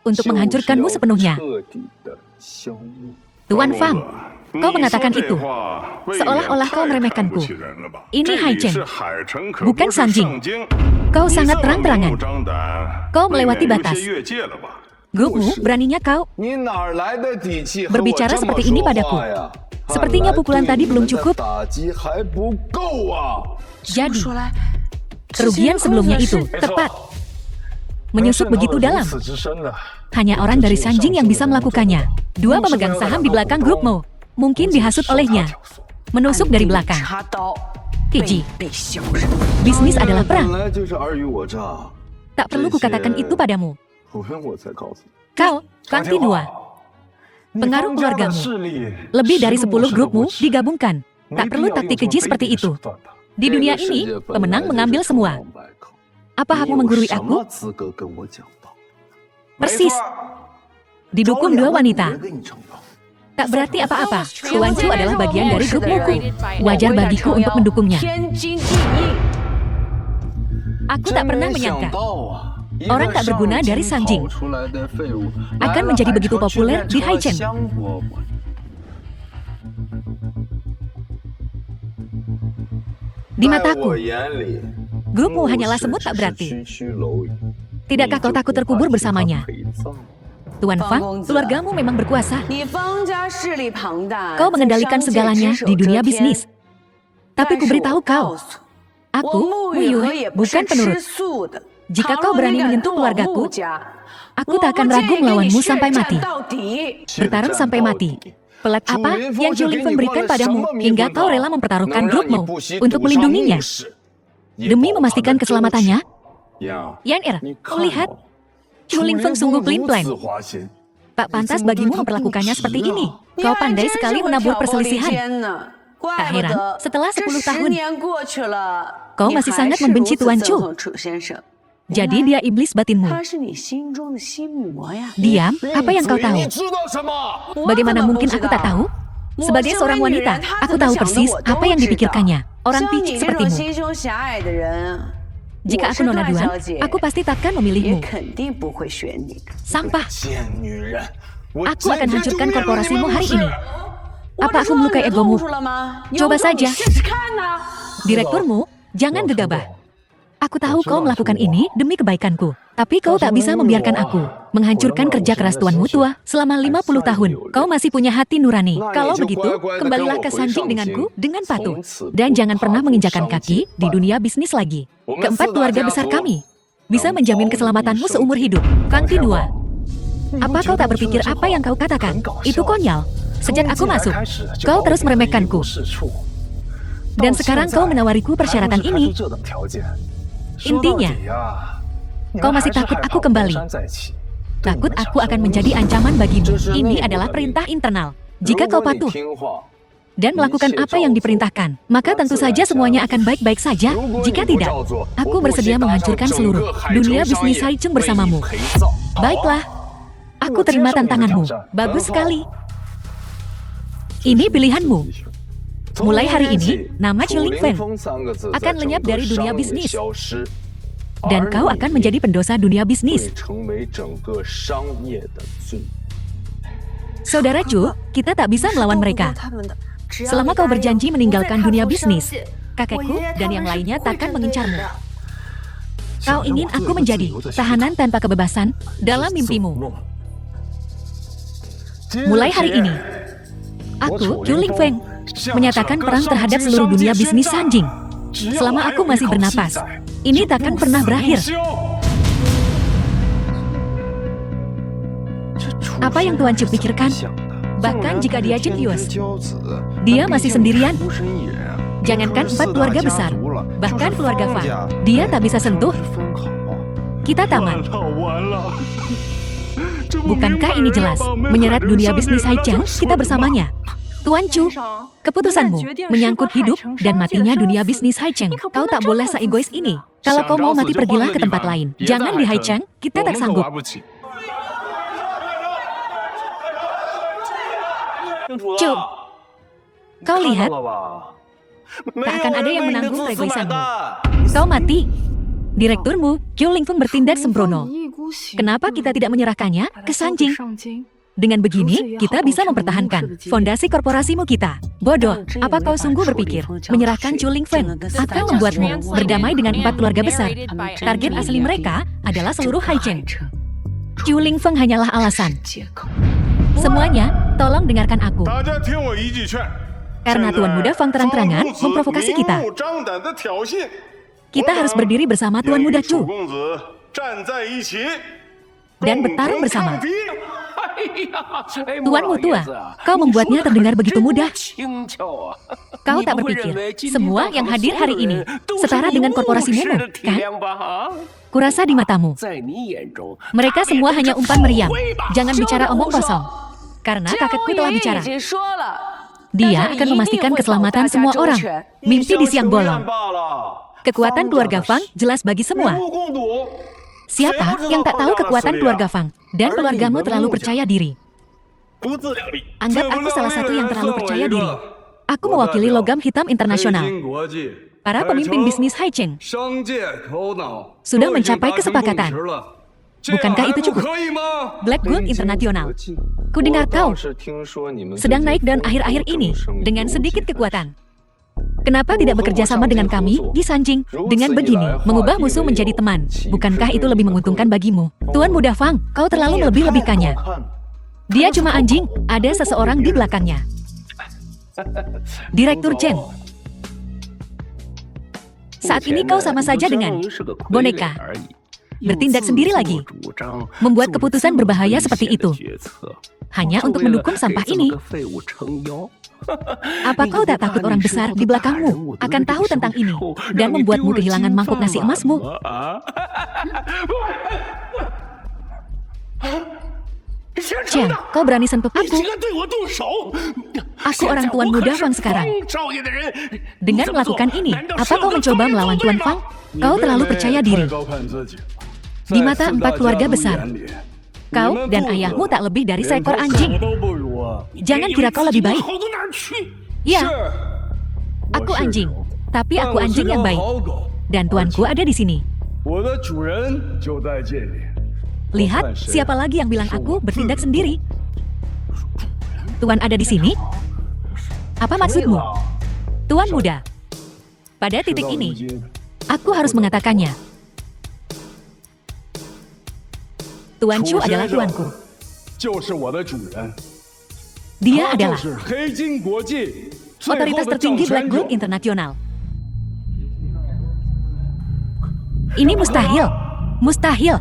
untuk menghancurkanmu sepenuhnya. Tuan Fang, kau mengatakan itu seolah-olah kau meremehkanku. Ini Haichen, bukan Sanjing. Kau sangat terang-terangan. Kau melewati batas. Grupmu, beraninya kau berbicara seperti ini padaku. Sepertinya pukulan tadi belum cukup. Jadi, kerugian sebelumnya itu tepat. Menyusup begitu dalam. Hanya orang dari Sanjing yang bisa melakukannya. 2 pemegang saham di belakang grupmu. Mungkin dihasut olehnya. Menusuk dari belakang. Keji. Bisnis adalah perang. Tak perlu kukatakan itu padamu. Kau, Fang Tianhua. Pengaruh keluargamu. Lebih dari 10 grupmu digabungkan. Tak perlu taktik keji seperti itu. Di dunia ini, pemenang mengambil semua. Apa hakmu menggurui aku? Persis. Didukung 2 wanita. Tak berarti apa-apa. Tuan Chu adalah bagian dari grup Moku. Wajar bagiku untuk mendukungnya. Aku tak pernah menyangka orang tak berguna dari Sanjing akan menjadi begitu populer di Haichen. Di mataku, grupmu hanyalah semut tak berarti. Tidakkah kau takut terkubur bersamanya? Tuan Fang, keluargamu memang berkuasa. Kau mengendalikan segalanya di dunia bisnis. Tapi kuberitahu kau, aku, Wu Yue, bukan penurut. Jika kau berani menyentuh keluargaku, aku tak akan ragu melawanmu sampai mati. Bertarung sampai mati. Pelet apa yang Qiu Lingfeng berikan padamu hingga kau rela mempertaruhkan grupmu untuk melindunginya? Demi memastikan keselamatannya? Yan kau lihat? Qiu Lingfeng sungguh pelin-pelan. Tak pantas bagimu memperlakukannya seperti ini. Kau pandai sekali menabur perselisihan. Tak heran, setelah 10 tahun, kau masih sangat membenci Tuan Chu. Jadi dia iblis batinmu. Diam, apa yang kau tahu? Bagaimana mungkin aku tak tahu? Sebagai seorang wanita, aku tahu persis apa yang dipikirkannya. Orang picik sepertimu. Jika aku nona Duan, aku pasti takkan memilihmu. Sampah. Aku akan hancurkan korporasimu hari ini. Apa aku melukai egomu? Coba saja. Direkturmu, jangan gegabah. Aku tahu kau melakukan ini demi kebaikanku. Tapi kau tak bisa membiarkan aku menghancurkan kerja keras tuanmu tua selama 50 tahun. Kau masih punya hati nurani. Kalau begitu, kembalilah ke Sanjing denganku dengan patuh. Dan jangan pernah menginjakan kaki di dunia bisnis lagi. Keempat keluarga besar kami bisa menjamin keselamatanmu seumur hidup. Kang Tinua, apa kau tak berpikir apa yang kau katakan? Itu konyol. Sejak aku masuk, kau terus meremehkanku. Dan sekarang kau menawariku persyaratan ini. Intinya, kau masih takut aku kembali. Takut aku akan menjadi ancaman bagimu. Ini adalah perintah internal. Jika kau patuh dan melakukan apa yang diperintahkan, maka tentu saja semuanya akan baik-baik saja. Jika tidak, aku bersedia menghancurkan seluruh dunia bisnis Haicheng bersamamu. Baiklah, aku terima tantanganmu. Bagus sekali. Ini pilihanmu. Mulai hari ini, nama Chuling Feng akan lenyap dari dunia bisnis. Dan kau akan menjadi pendosa dunia bisnis. Saudara Chu, kita tak bisa melawan mereka. Selama kau berjanji meninggalkan dunia bisnis, kakekku dan yang lainnya takkan mengincarmu. Kau ingin aku menjadi tahanan tanpa kebebasan dalam mimpimu. Mulai hari ini, aku, Chuling Feng, menyatakan perang terhadap seluruh dunia bisnis Sanjing. Selama aku masih bernapas, ini takkan pernah berakhir. Apa yang Tuan Chu pikirkan? Bahkan jika dia jenius, dia masih sendirian. Jangankan 4 keluarga besar, bahkan keluarga Fang, dia tak bisa sentuh. Kita tamat. Bukankah ini jelas menyeret dunia bisnis Haicheng kita bersamanya? Tuan Chu, keputusanmu menyangkut hidup dan matinya dunia bisnis Haicheng. Kau tak boleh seegois ini. Kalau kau mau mati, pergilah ke tempat lain. Jangan di Haicheng, kita tak sanggup. Chu, kau lihat, tak akan ada yang menanggung keegoisanmu. Kau mati. Direkturmu, Chuling Feng, bertindak sembrono. Kenapa kita tidak menyerahkannya ke Sanjing? Dengan begini, kita bisa mempertahankan fondasi korporasimu kita. Bodoh, apa kau sungguh berpikir menyerahkan Chuling Feng akan membuatmu berdamai dengan 4 keluarga besar? Target asli mereka adalah seluruh Haicheng. Chuling Feng hanyalah alasan. Semuanya, tolong dengarkan aku. Karena Tuan Muda Fang terang-terangan memprovokasi kita. Kita harus berdiri bersama Tuan Muda Chu dan bertarung bersama. Tuanmu tua, kau membuatnya terdengar begitu mudah. Kau tak berpikir semua yang hadir hari ini setara dengan korporasi Momo, kan? Kurasa di matamu, mereka semua hanya umpan meriam. Jangan bicara omong kosong, karena kakekku telah bicara. Dia akan memastikan keselamatan semua orang. Mimpi di siang bolong. Kekuatan keluarga Fang jelas bagi semua. Siapa yang tak tahu kekuatan keluarga Fang? Dan keluargamu terlalu percaya diri. Anggap aku salah satu yang terlalu percaya diri. Aku mewakili Logam Hitam Internasional. Para pemimpin bisnis Haicheng sudah mencapai kesepakatan. Bukankah itu cukup? Black Gold Internasional. Kudengar kau sedang naik daun akhir-akhir ini dengan sedikit kekuatan. Kenapa tidak bekerja sama dengan kami di Sanjing? Dengan begini, mengubah musuh menjadi teman. Bukankah itu lebih menguntungkan bagimu? Tuan Muda Fang, kau terlalu melebih-lebihkannya. Dia cuma anjing, ada seseorang di belakangnya. Direktur Chen. Saat ini kau sama saja dengan boneka. Bertindak sendiri lagi. Membuat keputusan berbahaya seperti itu. Hanya untuk mendukung sampah ini. Apa kau tak takut orang besar di belakangmu akan tahu tentang ini dan membuatmu kehilangan mangkuk nasi emasmu? Chen, kau berani sentuh aku? Aku orang Tuan Muda Fang sekarang. Dengan melakukan ini, apa kau mencoba melawan Tuan Fang? Kau terlalu percaya diri. Di mata 4 keluarga besar, kau dan ayahmu tak lebih dari seekor anjing. Jangan kira kau lebih baik. Ya, aku anjing, tapi aku anjing yang baik. Dan tuanku ada di sini. Lihat, siapa lagi yang bilang aku bertindak sendiri? Tuan ada di sini? Apa maksudmu? Tuan muda. Pada titik ini, aku harus mengatakannya. Tuan Chu adalah tuanku. Dia adalah otoritas tertinggi Black Gold Internasional. Ini mustahil. Mustahil.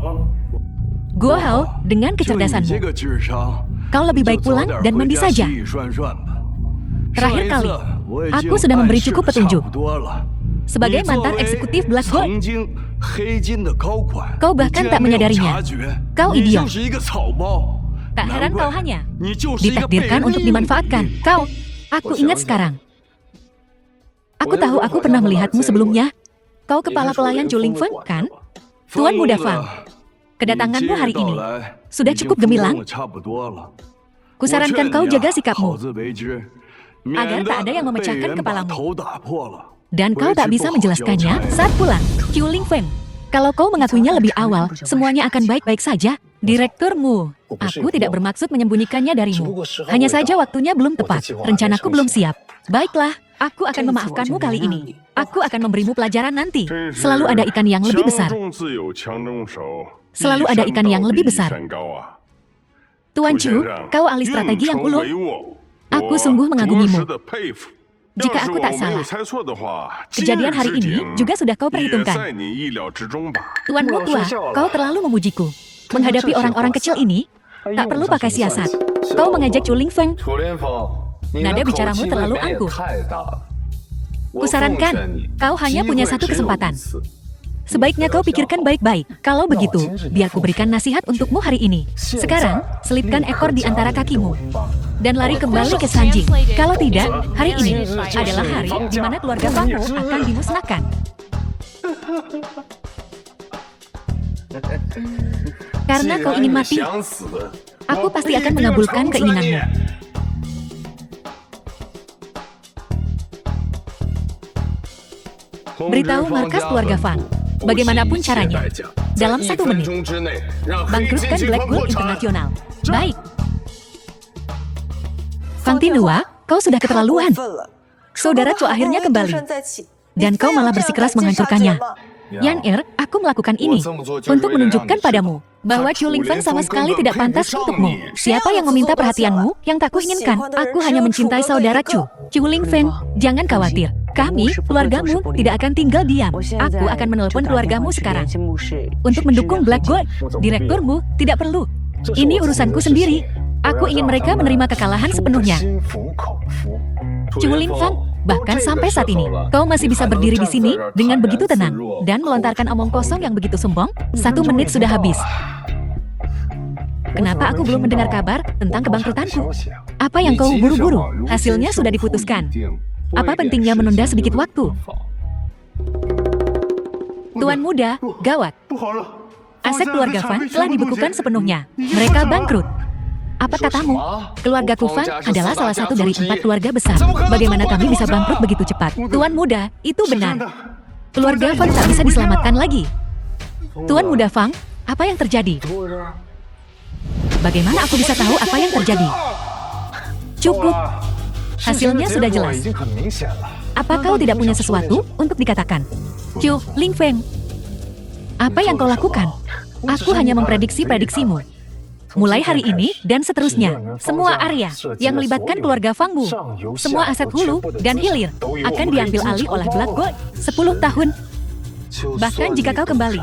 Guo Hao, dengan kecerdasanmu, kau lebih baik pulang dan mandi saja. Terakhir kali, aku sudah memberi cukup petunjuk. Sebagai mantan eksekutif Black Gold, kau bahkan tak menyadarinya. Kau idiot. Tak heran kau hanya ditakdirkan untuk dimanfaatkan. Aku ingat sekarang. Aku tahu aku pernah melihatmu sebelumnya. Kau kepala pelayan Chu Lingfeng, kan? Tuan Muda Fang, kedatanganmu hari ini sudah cukup gemilang. Kusarankan kau jaga sikapmu, agar tak ada yang memecahkan kepalamu. Dan kau tak bisa menjelaskannya saat pulang. Chu Lingfeng, kalau kau mengakuinya lebih awal, semuanya akan baik-baik saja. Direkturmu, aku tidak bermaksud menyembunyikannya darimu. Hanya saja waktunya belum tepat, rencanaku belum siap. Baiklah, aku akan memaafkanmu kali ini. Aku akan memberimu pelajaran nanti. Selalu ada ikan yang lebih besar. Selalu ada ikan yang lebih besar. Tuan Chu, kau ahli strategi yang ulung. Aku sungguh mengagumimu. Jika aku tak salah, kejadian hari ini juga sudah kau perhitungkan. Tuanmu tua, kau terlalu memujiku. Menghadapi orang-orang kecil ini, tak perlu pakai siasat. Kau mengajak Chu Lingfeng. Nada bicaramu terlalu angkuh. Kusarankan, kau hanya punya satu kesempatan. Sebaiknya kau pikirkan baik-baik. Kalau begitu, biar ku berikan nasihat untukmu hari ini. Sekarang, selipkan ekor di antara kakimu. Dan lari kembali ke Sanjing. Kalau tidak, hari ini adalah hari di mana keluarga Fangmu akan dimusnahkan. Karena kau ingin mati, aku pasti akan mengabulkan keinginanmu. Beritahu markas keluarga Fang, bagaimanapun caranya, dalam 1 menit, bangkrutkan Black Gold Internasional. Baik. Fang Tinhua, kau sudah keterlaluan. Saudara Chu akhirnya kembali. Dan kau malah bersikeras menghancurkannya. Yan Er, aku melakukan ini untuk menunjukkan padamu bahwa Chu Lingfeng sama sekali tidak pantas untukmu. Siapa yang meminta perhatianmu yang tak kuinginkan? Aku hanya mencintai saudara Chu. Chu Lingfeng, jangan khawatir. Kami, keluargamu, tidak akan tinggal diam. Aku akan menelpon keluargamu sekarang untuk mendukung Black Gold. Direkturmu tidak perlu. Ini urusanku sendiri. Aku ingin mereka menerima kekalahan sepenuhnya. Chu Lingfeng, bahkan sampai saat ini, kau masih bisa berdiri di sini dengan begitu tenang dan melontarkan omong kosong yang begitu sombong. 1 menit sudah habis. Kenapa aku belum mendengar kabar tentang kebangkrutanku? Apa yang kau buru-buru? Hasilnya sudah diputuskan. Apa pentingnya menunda sedikit waktu? Tuan muda, gawat. Aset keluarga Fan telah dibekukan sepenuhnya. Mereka bangkrut. Apa katamu? Keluarga Kufan adalah salah satu dari 4 keluarga besar. Bagaimana kami bisa bangkrut begitu cepat? Tuan muda, itu benar. Keluarga Fang tak bisa diselamatkan lagi. Tuan muda Fang, apa yang terjadi? Bagaimana aku bisa tahu apa yang terjadi? Cukup. Hasilnya sudah jelas. Apa kau tidak punya sesuatu untuk dikatakan? Chu Lingfeng, apa yang kau lakukan? Aku hanya memprediksi prediksimu. Mulai hari ini dan seterusnya, semua area yang melibatkan keluarga Fangmu, semua aset hulu dan hilir akan diambil alih oleh Black Gold 10 tahun. Bahkan jika kau kembali,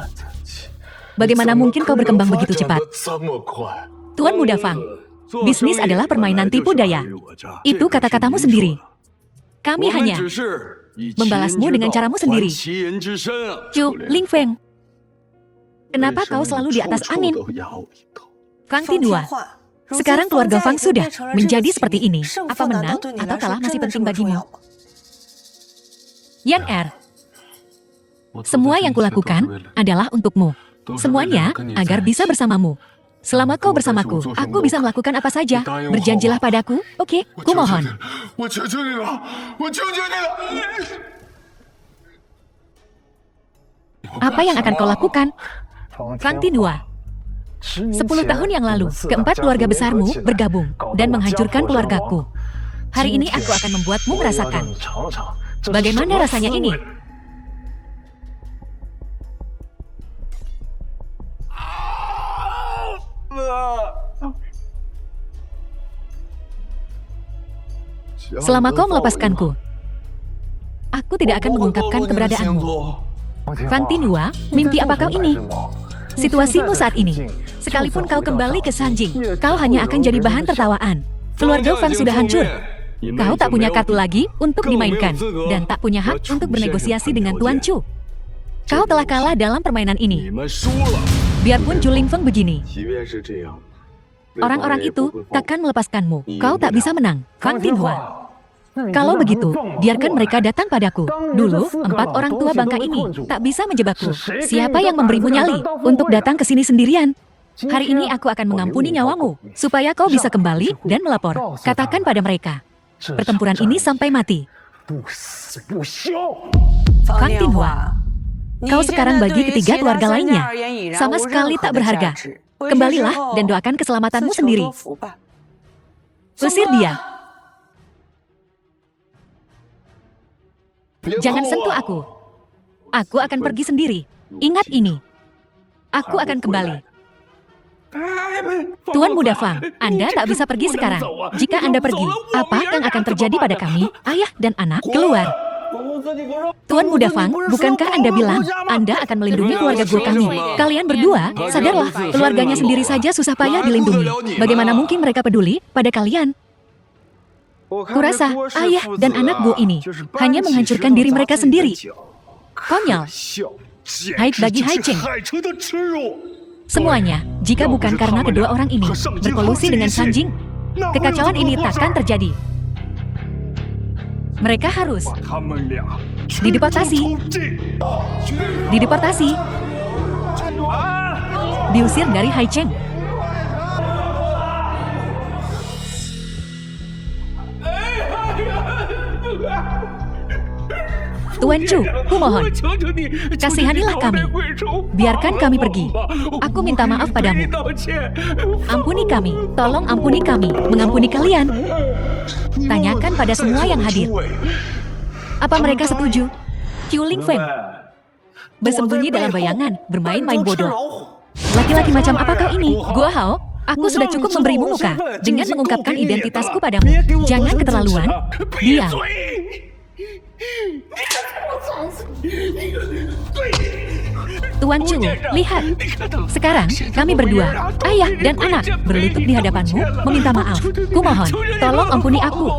bagaimana mungkin kau berkembang begitu cepat? Tuan muda Fang, bisnis adalah permainan tipu daya. Itu kata-katamu sendiri. Kami hanya membalasmu dengan caramu sendiri. Chu Lingfeng, kenapa kau selalu di atas angin? Fang Tinhua, sekarang keluarga Fang sudah menjadi seperti ini. Apa menang atau kalah masih penting bagimu? Yan Er, Semua yang kulakukan adalah untukmu. Semuanya agar bisa bersamamu. Selama kau bersamaku, aku bisa melakukan apa saja. Berjanjilah padaku, oke? Kumohon. Apa yang akan kau lakukan? Fang Tinhua. 10 tahun yang lalu, keempat keluarga besarmu bergabung dan menghancurkan keluargaku. Hari ini aku akan membuatmu merasakan. Bagaimana rasanya ini? Selama kau melepaskanku, aku tidak akan mengungkapkan keberadaanmu. Fang Tinhua, mimpi apa kau ini? Situasimu saat ini, sekalipun kau kembali ke Sanjing, kau hanya akan jadi bahan tertawaan. Keluarga Fang sudah hancur. Kau tak punya kartu lagi untuk dimainkan, dan tak punya hak untuk bernegosiasi dengan Tuan Chu. Kau telah kalah dalam permainan ini. Biarpun Juling Feng begini, orang-orang itu takkan melepaskanmu. Kau tak bisa menang, Fang Tinhua. Kalau begitu, biarkan mereka datang padaku. Dulu, 4 orang tua bangka ini tak bisa menjebakku. Siapa yang memberimu nyali untuk datang ke sini sendirian? Hari ini aku akan mengampuni nyawamu, supaya kau bisa kembali dan melapor. Katakan pada mereka, pertempuran ini sampai mati. Fang Tinhua, kau sekarang bagi ketiga keluarga lainnya. Sama sekali tak berharga. Kembalilah dan doakan keselamatanmu sendiri. Usir dia. Jangan sentuh aku. Aku akan pergi sendiri. Ingat ini. Aku akan kembali. Tuan Muda Fang, Anda tak bisa pergi sekarang. Jika Anda pergi, apa yang akan terjadi pada kami, ayah dan anak, keluar. Tuan Muda Fang, bukankah Anda bilang Anda akan melindungi keluarga gua kami? Kalian berdua, sadarlah, keluarganya sendiri saja susah payah dilindungi. Bagaimana mungkin mereka peduli pada kalian? Kurasa ayah dan anak gua ini hanya menghancurkan diri mereka sendiri. Konyol. Haid bagi Hai Cheng. Semuanya, jika bukan karena kedua orang ini berkolusi dengan Sanjing, kekacauan ini takkan terjadi. Mereka harus dideportasi. Dideportasi. Diusir dari Hai Cheng. Tuan Chu, kumohon, kasihanilah kami. Biarkan kami pergi. Aku minta maaf padamu. Ampuni kami, tolong ampuni kami. Mengampuni kalian. Tanyakan pada semua yang hadir. Apa mereka setuju? Juling Feng bersembunyi dalam bayangan, bermain-main bodoh. Laki-laki macam apa kau ini? Gua Hao, aku sudah cukup memberimu muka dengan mengungkapkan identitasku padamu. Jangan keterlaluan. Diam. Tuan Chu, lihat. Sekarang, kami berdua, ayah dan anak, berlutut di hadapanmu, meminta maaf. Kumohon, tolong ampuni aku.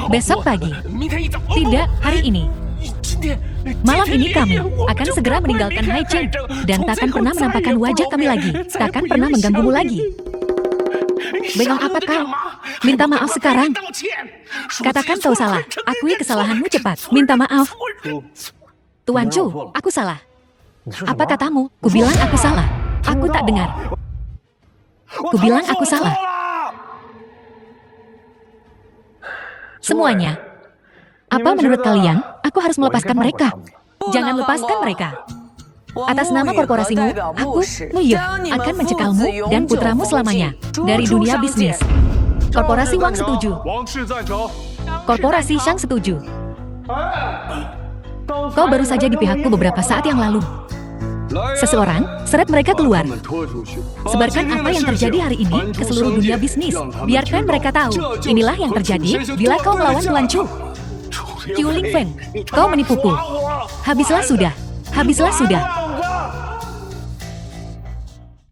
Besok pagi. Tidak, hari ini. Malam ini kami akan segera meninggalkan Hai Cheng dan takkan pernah menampakkan wajah kami lagi. Takkan pernah mengganggumu lagi. Bengong apa kau? Minta maaf sekarang. Katakan kau salah. Akui kesalahanmu cepat. Minta maaf. Tuan Chu, aku salah. Apa katamu? Kubilang aku salah. Aku tak dengar. Kubilang aku salah. Semuanya. Apa menurut kalian? Aku harus melepaskan mereka. Jangan lepaskan mereka. Atas nama korporasimu, aku, Muye, akan mencekalmu dan putramu selamanya dari dunia bisnis. Korporasi Wang setuju. Korporasi Shang setuju. Kau baru saja di pihakku beberapa saat yang lalu. Seseorang, seret mereka keluar. Sebarkan apa yang terjadi hari ini ke seluruh dunia bisnis. Biarkan mereka tahu, inilah yang terjadi bila kau melawan Tuan Chu. Juling Feng, kau menipuku. Habislah sudah. Habislah sudah.